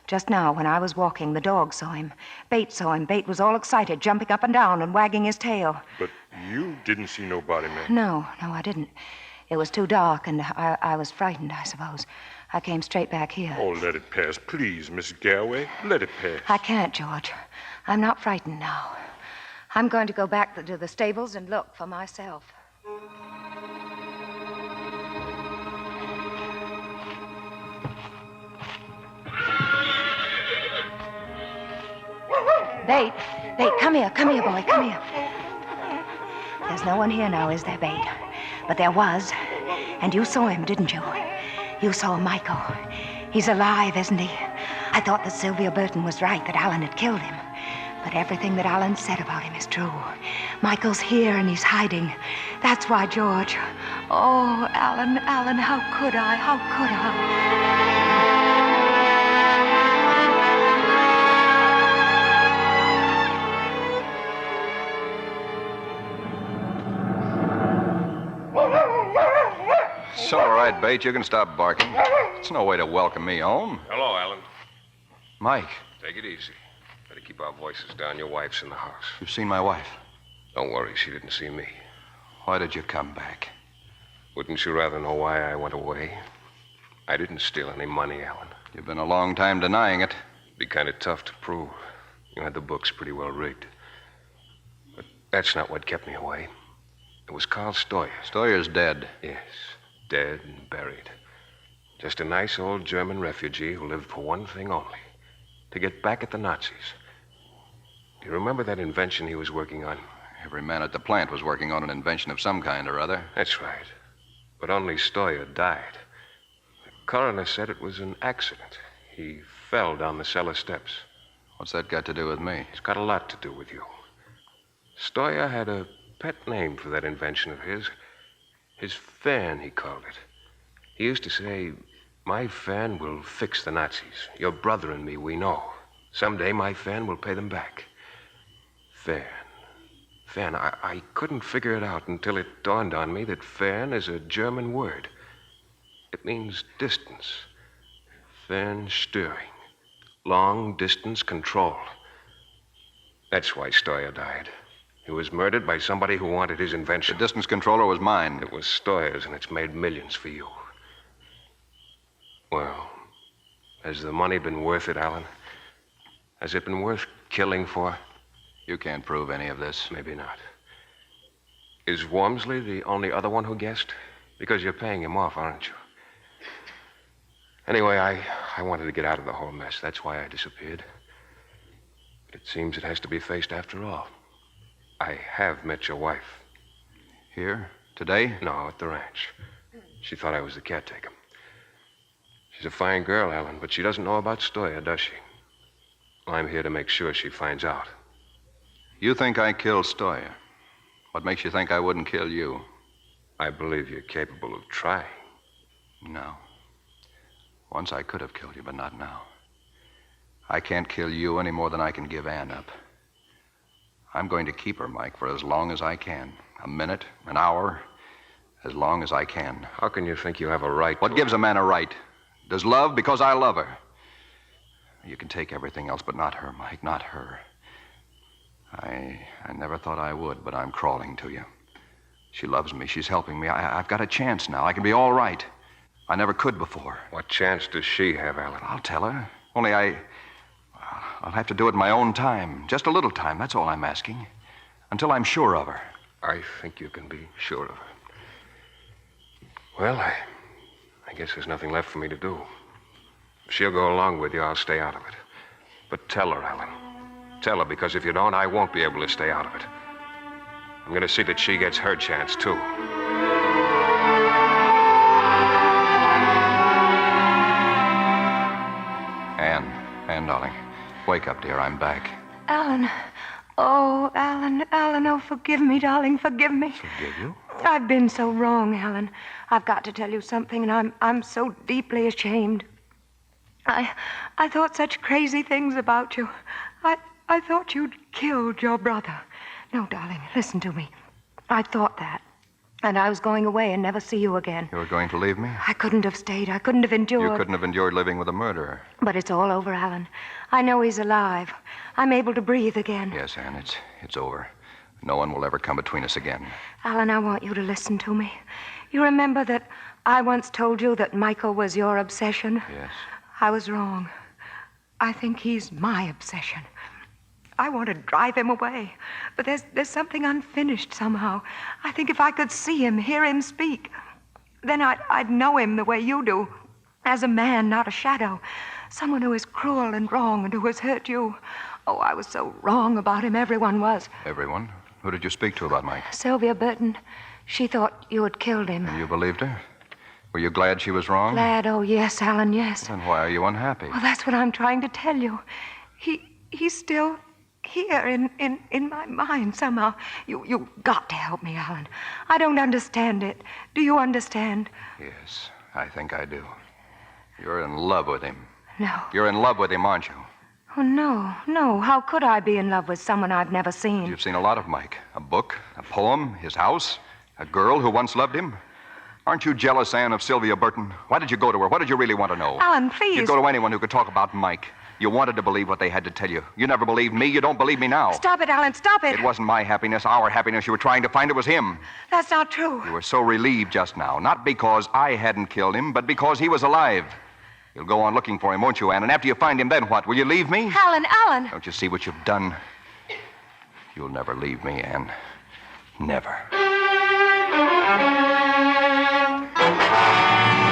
Just now, when I was walking, the dog saw him. Bate saw him. Bate was all excited, jumping up and down and wagging his tail. But you didn't see nobody, ma'am. No, I didn't. It was too dark, and I was frightened, I suppose. I came straight back here. Oh, let it pass. Please, Miss Garroway, let it pass. I can't, George. I'm not frightened now. I'm going to go back to the stables and look for myself. Bate, come here, boy, come here. There's no one here now, is there, Bate? But there was. And you saw him, didn't you? You saw Michael. He's alive, isn't he? I thought that Sylvia Burton was right, that Alan had killed him. But everything that Alan said about him is true. Michael's here and he's hiding. That's why, George. Oh, Alan, how could I? It's all right, Bates. You can stop barking. It's no way to welcome me home. Hello, Alan. Mike. Take it easy. Better keep our voices down. Your wife's in the house. You've seen my wife? Don't worry, she didn't see me. Why did you come back? Wouldn't you rather know why I went away? I didn't steal any money, Alan. You've been a long time denying it. It'd be kind of tough to prove. You had the books pretty well rigged. But that's not what kept me away. It was Carl Steuer. Steuer's dead. Yes, dead and buried. Just a nice old German refugee who lived for one thing only, to get back at the Nazis. Do you remember that invention he was working on? Every man at the plant was working on an invention of some kind or other. That's right. But only Steuer died. The coroner said it was an accident. He fell down the cellar steps. What's that got to do with me? It's got a lot to do with you. Steuer had a pet name for that invention of his. His fan, he called it. He used to say, "My fan will fix the Nazis. Your brother and me, we know. Someday my fan will pay them back." Fan. I couldn't figure it out until it dawned on me that fan is a German word. It means distance. Fernsteuerung. Long distance control. That's why Steuer died. He was murdered by somebody who wanted his invention. The distance controller was mine. It was Steuer's, and it's made millions for you. Well, has the money been worth it, Alan? Has it been worth killing for? You can't prove any of this. Maybe not. Is Wormsley the only other one who guessed? Because you're paying him off, aren't you? Anyway, I wanted to get out of the whole mess. That's why I disappeared. But it seems it has to be faced after all. I have met your wife. Here? Today? No, at the ranch. She thought I was the caretaker. She's a fine girl, Alan, but she doesn't know about Steuer, does she? I'm here to make sure she finds out. You think I killed Steuer? What makes you think I wouldn't kill you? I believe you're capable of trying. No. Once I could have killed you, but not now. I can't kill you any more than I can give Ann up. I'm going to keep her, Mike, for as long as I can. A minute, an hour, as long as I can. How can you think you have a right to... What gives a man a right? Does love? Because I love her. You can take everything else, but not her, Mike, not her. I never thought I would, but I'm crawling to you. She loves me. She's helping me. I've got a chance now. I can be all right. I never could before. What chance does she have, Alan? I'll tell her. Only I'll have to do it in my own time. Just a little time, that's all I'm asking. Until I'm sure of her. I think you can be sure of her. Well, I guess there's nothing left for me to do. If she'll go along with you, I'll stay out of it. But tell her, Alan. Tell her, because if you don't, I won't be able to stay out of it. I'm going to see that she gets her chance, too. Anne, darling. Wake up, dear. I'm back. Alan. Oh, Alan, oh, forgive me, darling, forgive me. Forgive you? I've been so wrong, Alan. I've got to tell you something, and I'm so deeply ashamed. I thought such crazy things about you. I thought you'd killed your brother. No, darling, listen to me. I thought that. And I was going away and never see you again. You were going to leave me? I couldn't have stayed. I couldn't have endured. You couldn't have endured living with a murderer. But it's all over, Alan. I know he's alive. I'm able to breathe again. Yes, Anne, it's over. No one will ever come between us again. Alan, I want you to listen to me. You remember that I once told you that Michael was your obsession? Yes. I was wrong. I think he's my obsession. I want to drive him away, but there's something unfinished somehow. I think if I could see him, hear him speak, then I'd know him the way you do, as a man, not a shadow, someone who is cruel and wrong and who has hurt you. Oh, I was so wrong about him. Everyone was. Everyone? Who did you speak to about Mike? Sylvia Burton. She thought you had killed him. And you believed her? Were you glad she was wrong? Glad? Oh, yes, Alan, yes. Then why are you unhappy? Well, that's what I'm trying to tell you. He's still here in my mind somehow. You've got to help me, Alan. I don't understand it. Do you understand? Yes, I think I do. You're in love with him. No. You're in love with him, aren't you? Oh, no. How could I be in love with someone I've never seen? You've seen a lot of Mike. A book, a poem, his house, a girl who once loved him. Aren't you jealous, Anne, of Sylvia Burton? Why did you go to her? What did you really want to know? Alan, please. You'd go to anyone who could talk about Mike. You wanted to believe what they had to tell you. You never believed me. You don't believe me now. Stop it, Alan. Stop it. It wasn't my happiness, our happiness you were trying to find. It was him. That's not true. You were so relieved just now. Not because I hadn't killed him, but because he was alive. You'll go on looking for him, won't you, Anne? And after you find him, then what? Will you leave me? Alan. Don't you see what you've done? You'll never leave me, Anne. Never.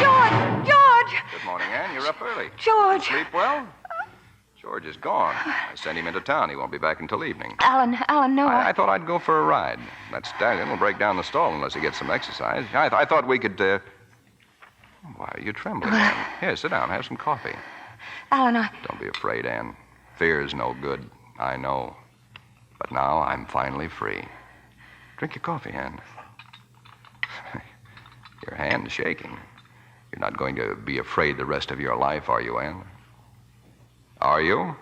George! Good morning, Anne. You're up early. George! You sleep well? George is gone. I sent him into town. He won't be back until evening. Alan, no. I thought I'd go for a ride. That stallion will break down the stall unless he gets some exercise. I thought we could, Why are you trembling, Anne? Here, sit down. Have some coffee. Alan, Don't be afraid, Anne. Fear is no good. I know. But now I'm finally free. Drink your coffee, Anne. Your hand's shaking. You're not going to be afraid the rest of your life, are you, Anne? Are you?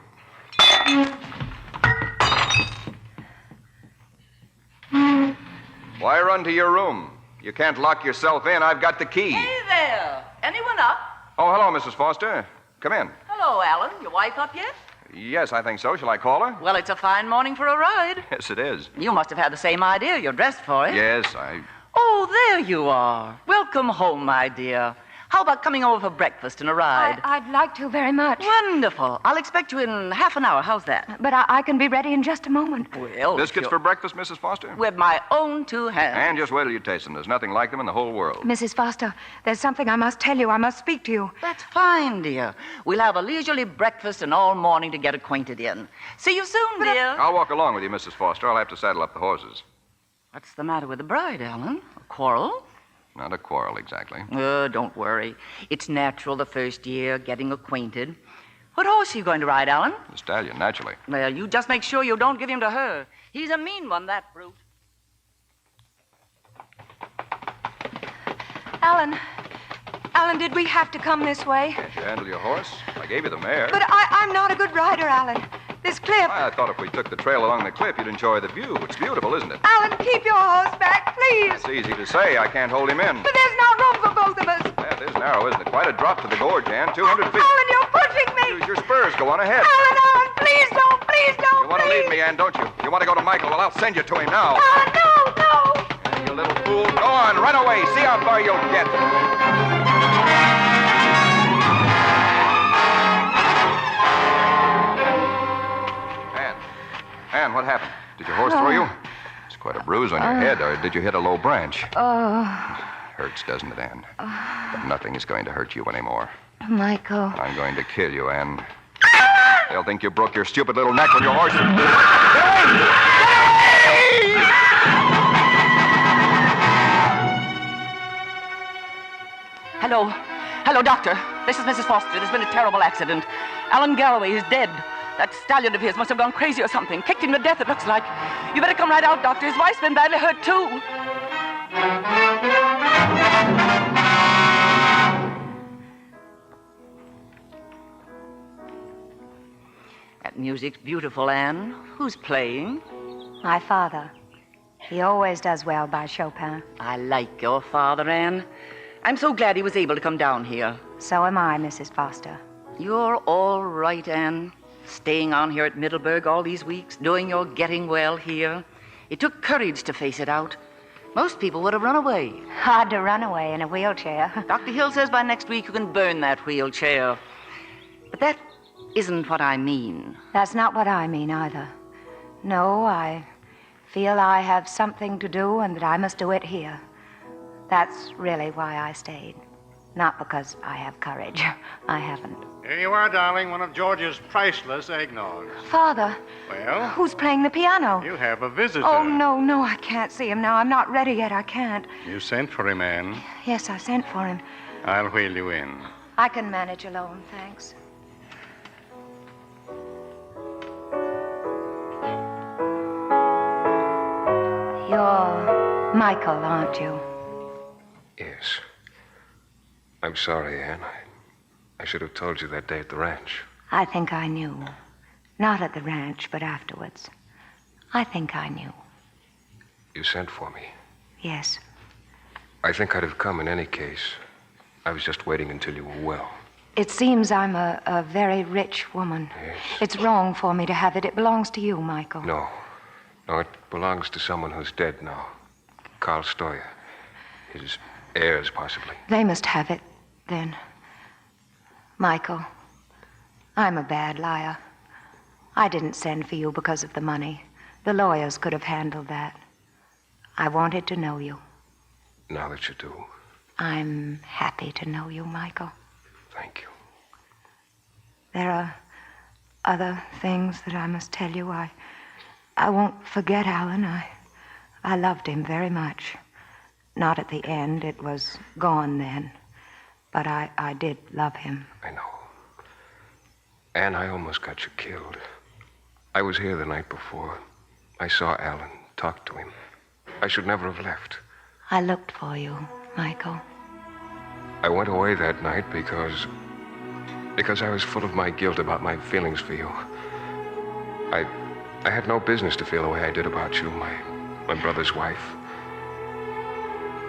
Why run to your room? You can't lock yourself in. I've got the key. Hey there. Anyone up? Oh, hello, Mrs. Foster. Come in. Hello, Alan. Your wife up yet? Yes, I think so. Shall I call her? Well, it's a fine morning for a ride. Yes, it is. You must have had the same idea. You're dressed for it. Yes, Oh, there you are. Welcome home, my dear. How about coming over for breakfast and a ride? I'd like to very much. Wonderful. I'll expect you in half an hour. How's that? But I can be ready in just a moment. Well, Biscuits for breakfast, Mrs. Foster? With my own two hands. And just wait till you taste them. There's nothing like them in the whole world. Mrs. Foster, there's something I must tell you. I must speak to you. That's fine, dear. We'll have a leisurely breakfast and all morning to get acquainted in. See you soon, dear. I'll walk along with you, Mrs. Foster. I'll have to saddle up the horses. What's the matter with the bride, Alan? A quarrel? Not a quarrel, exactly. Don't worry. It's natural the first year, getting acquainted. What horse are you going to ride, Alan? The stallion, naturally. Well, you just make sure you don't give him to her. He's a mean one, that brute. Alan, did we have to come this way? Can't you handle your horse? I gave you the mare. But I'm not a good rider, Alan. This cliff... I thought if we took the trail along the cliff, you'd enjoy the view. It's beautiful, isn't it? Alan, keep your horse back, please. It's easy to say. I can't hold him in. But there's not room for both of us. That is narrow, isn't it? Quite a drop to the gorge, Anne. 200 feet. Alan, you're pushing me. Use your spurs. Go on ahead. Alan, please don't. You want to leave me, Anne, don't you? You want to go to Michael? Well, I'll send you to him now. No. You little fool. Go on. Run away. See how far you'll get. Anne, what happened? Did your horse throw you? It's quite a bruise on your head, or did you hit a low branch? Hurts, doesn't it, Anne? But nothing is going to hurt you anymore. Michael. I'm going to kill you, Anne. They'll think you broke your stupid little neck when your horse... Hello. Hello, Doctor. This is Mrs. Foster. There's been a terrible accident. Alan Garroway is dead. That stallion of his must have gone crazy or something. Kicked him to death, it looks like. You better come right out, Doctor. His wife's been badly hurt, too. That music's beautiful, Anne. Who's playing? My father. He always does well by Chopin. I like your father, Anne. I'm so glad he was able to come down here. So am I, Mrs. Foster. You're all right, Anne. Staying on here at Middleburg all these weeks, doing your getting well here. It took courage to face it out. Most people would have run away. Hard to run away in a wheelchair. Dr. Hill says by next week you can burn that wheelchair. But that isn't what I mean. That's not what I mean either. No, I feel I have something to do and that I must do it here. That's really why I stayed. Not because I have courage. I haven't. Here you are, darling, one of George's priceless eggnogs. Father. Well? Who's playing the piano? You have a visitor. Oh, no, I can't see him now. I'm not ready yet. I can't. You sent for him, Anne. Yes, I sent for him. I'll wheel you in. I can manage alone, thanks. You're Michael, aren't you? Yes. I'm sorry, Anne. I should have told you that day at the ranch. I think I knew. Not at the ranch, but afterwards. I think I knew. You sent for me. Yes. I think I'd have come in any case. I was just waiting until you were well. It seems I'm a very rich woman. Yes. It's wrong for me to have it. It belongs to you, Michael. No. No, it belongs to someone who's dead now. Carl Stoyer. His heirs, possibly. They must have it, then. Michael, I'm a bad liar. I didn't send for you because of the money. The lawyers could have handled that. I wanted to know you. Now that you do. I'm happy to know you, Michael. Thank you. There are other things that I must tell you. I won't forget Alan. I loved him very much. Not at the end. It was gone then. But I did love him. I know. Anne, I almost got you killed. I was here the night before. I saw Alan, talked to him. I should never have left. I looked for you, Michael. I went away that night because I was full of my guilt about my feelings for you. I had no business to feel the way I did about you, my brother's wife.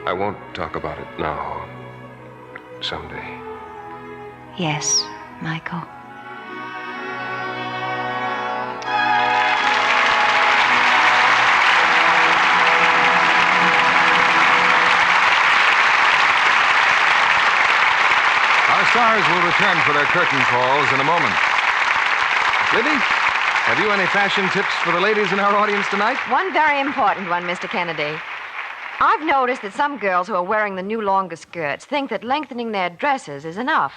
I won't talk about it now. Someday. Yes, Michael. Our stars will return for their curtain calls in a moment. Libby, have you any fashion tips for the ladies in our audience tonight? One very important one, Mr. Kennedy. I've noticed that some girls who are wearing the new longer skirts think that lengthening their dresses is enough.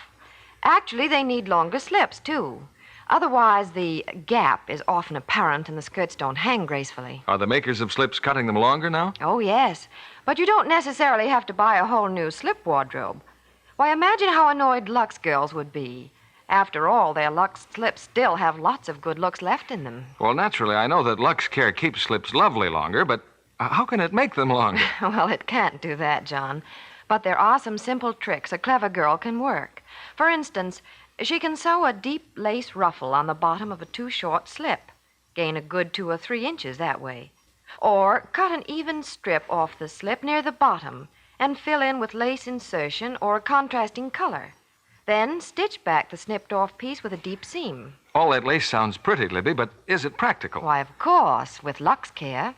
Actually, they need longer slips, too. Otherwise, the gap is often apparent and the skirts don't hang gracefully. Are the makers of slips cutting them longer now? Oh, yes. But you don't necessarily have to buy a whole new slip wardrobe. Why, imagine how annoyed Lux girls would be. After all, their Lux slips still have lots of good looks left in them. Well, naturally, I know that Lux Care keeps slips lovely longer, but how can it make them longer? Well, it can't do that, John. But there are some simple tricks a clever girl can work. For instance, she can sew a deep lace ruffle on the bottom of a too-short slip. Gain a good 2 or 3 inches that way. Or cut an even strip off the slip near the bottom and fill in with lace insertion or a contrasting color. Then stitch back the snipped-off piece with a deep seam. All that lace sounds pretty, Libby, but is it practical? Why, of course, with Lux Care.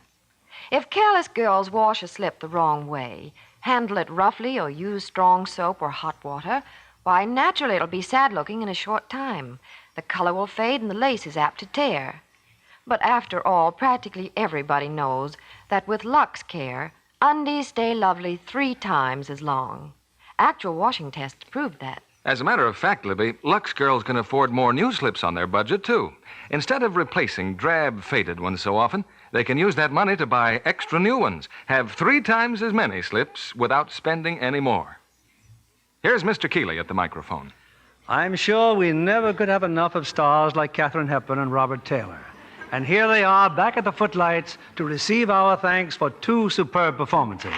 If careless girls wash a slip the wrong way, handle it roughly or use strong soap or hot water, why, naturally it'll be sad-looking in a short time. The color will fade and the lace is apt to tear. But after all, practically everybody knows that with Lux Care, undies stay lovely 3 times as long. Actual washing tests prove that. As a matter of fact, Libby, Lux girls can afford more new slips on their budget, too. Instead of replacing drab, faded ones so often, they can use that money to buy extra new ones, have 3 times as many slips without spending any more. Here's Mr. Keeley at the microphone. I'm sure we never could have enough of stars like Katharine Hepburn and Robert Taylor. And here they are back at the footlights to receive our thanks for 2 superb performances.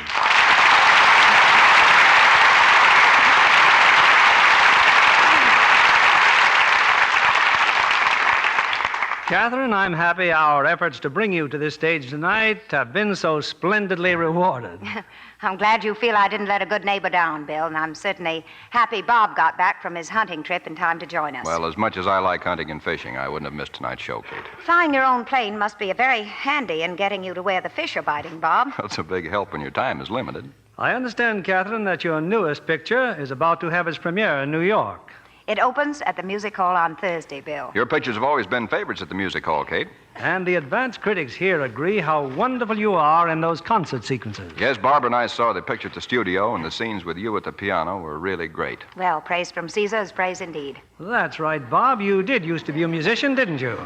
Katharine, I'm happy our efforts to bring you to this stage tonight have been so splendidly rewarded. I'm glad you feel I didn't let a good neighbor down, Bill, and I'm certainly happy Bob got back from his hunting trip in time to join us. Well, as much as I like hunting and fishing, I wouldn't have missed tonight's show, Kate. Flying your own plane must be very handy in getting you to where the fish are biting, Bob. That's a big help when your time is limited. I understand, Katharine, that your newest picture is about to have its premiere in New York. It opens at the Music Hall on Thursday, Bill. Your pictures have always been favorites at the Music Hall, Kate. And the advanced critics here agree how wonderful you are in those concert sequences. Yes, Barbara and I saw the picture at the studio, and the scenes with you at the piano were really great. Well, praise from Caesar is praise indeed. That's right, Bob. You did used to be a musician, didn't you?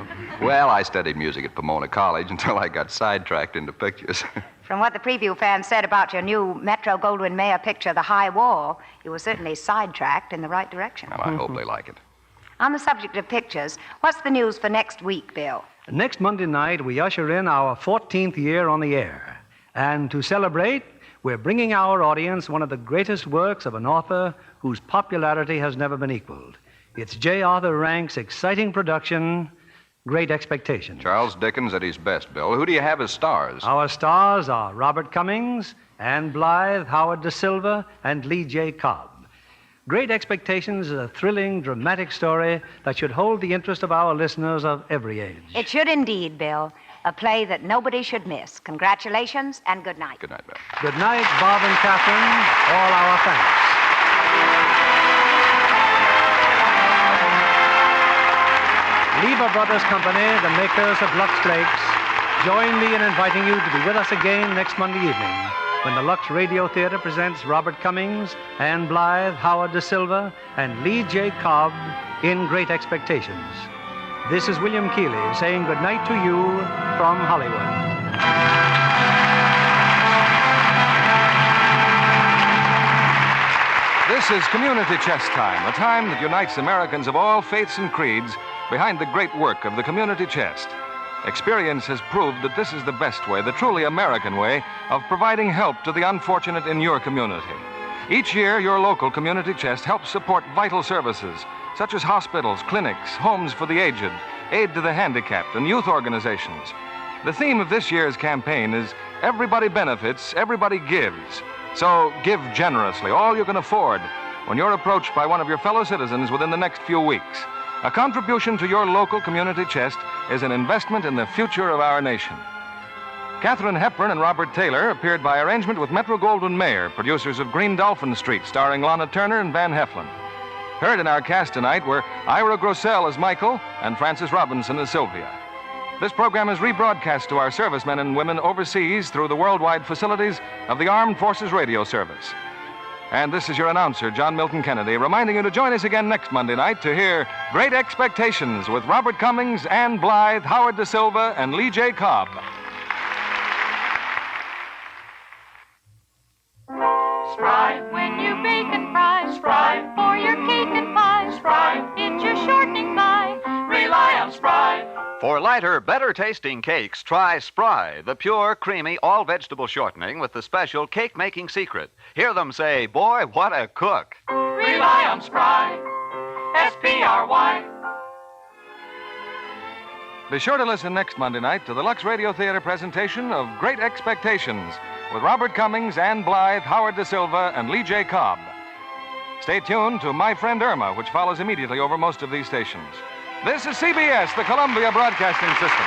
Well, I studied music at Pomona College until I got sidetracked into pictures. From what the preview fans said about your new Metro-Goldwyn-Mayer picture, The High Wall, you were certainly sidetracked in the right direction. Well, I hope they like it. On the subject of pictures, what's the news for next week, Bill? Next Monday night, we usher in our 14th year on the air. And to celebrate, we're bringing our audience one of the greatest works of an author whose popularity has never been equaled. It's J. Arthur Rank's exciting production, Great Expectations. Charles Dickens at his best, Bill. Who do you have as stars? Our stars are Robert Cummings, Anne Blythe, Howard Da Silva, and Lee J. Cobb. Great Expectations is a thrilling, dramatic story that should hold the interest of our listeners of every age. It should indeed, Bill. A play that nobody should miss. Congratulations and good night. Good night, Bill. Good night, Bob and Katharine. All our thanks. Lever Brothers Company, the makers of Lux Flakes, join me in inviting you to be with us again next Monday evening when the Lux Radio Theatre presents Robert Cummings, Anne Blythe, Howard Da Silva, and Lee J. Cobb in Great Expectations. This is William Keeley saying good night to you from Hollywood. This is Community Chest Time, a time that unites Americans of all faiths and creeds behind the great work of the Community Chest. Experience has proved that this is the best way, the truly American way, of providing help to the unfortunate in your community. Each year, your local Community Chest helps support vital services, such as hospitals, clinics, homes for the aged, aid to the handicapped, and youth organizations. The theme of this year's campaign is Everybody Benefits, Everybody Gives. So give generously, all you can afford, when you're approached by one of your fellow citizens within the next few weeks. A contribution to your local Community Chest is an investment in the future of our nation. Katharine Hepburn and Robert Taylor appeared by arrangement with Metro-Goldwyn-Mayer, producers of Green Dolphin Street, starring Lana Turner and Van Heflin. Heard in our cast tonight were Ira Grossell as Michael and Frances Robinson as Sylvia. This program is rebroadcast to our servicemen and women overseas through the worldwide facilities of the Armed Forces Radio Service. And this is your announcer, John Milton Kennedy, reminding you to join us again next Monday night to hear Great Expectations with Robert Cummings, Anne Blythe, Howard Da Silva, and Lee J. Cobb. Spry, when you bake and fry. Spry, for your cake and pie. Spry, it's your shortening pie. Rely on Spry. For lighter, better-tasting cakes, try Spry, the pure, creamy, all-vegetable shortening with the special cake-making secret. Hear them say, boy, what a cook. Rely on Spry. S-P-R-Y. Be sure to listen next Monday night to the Lux Radio Theatre presentation of Great Expectations with Robert Cummings, Anne Blythe, Howard Da Silva, and Lee J. Cobb. Stay tuned to My Friend Irma, which follows immediately over most of these stations. This is CBS, the Columbia Broadcasting System.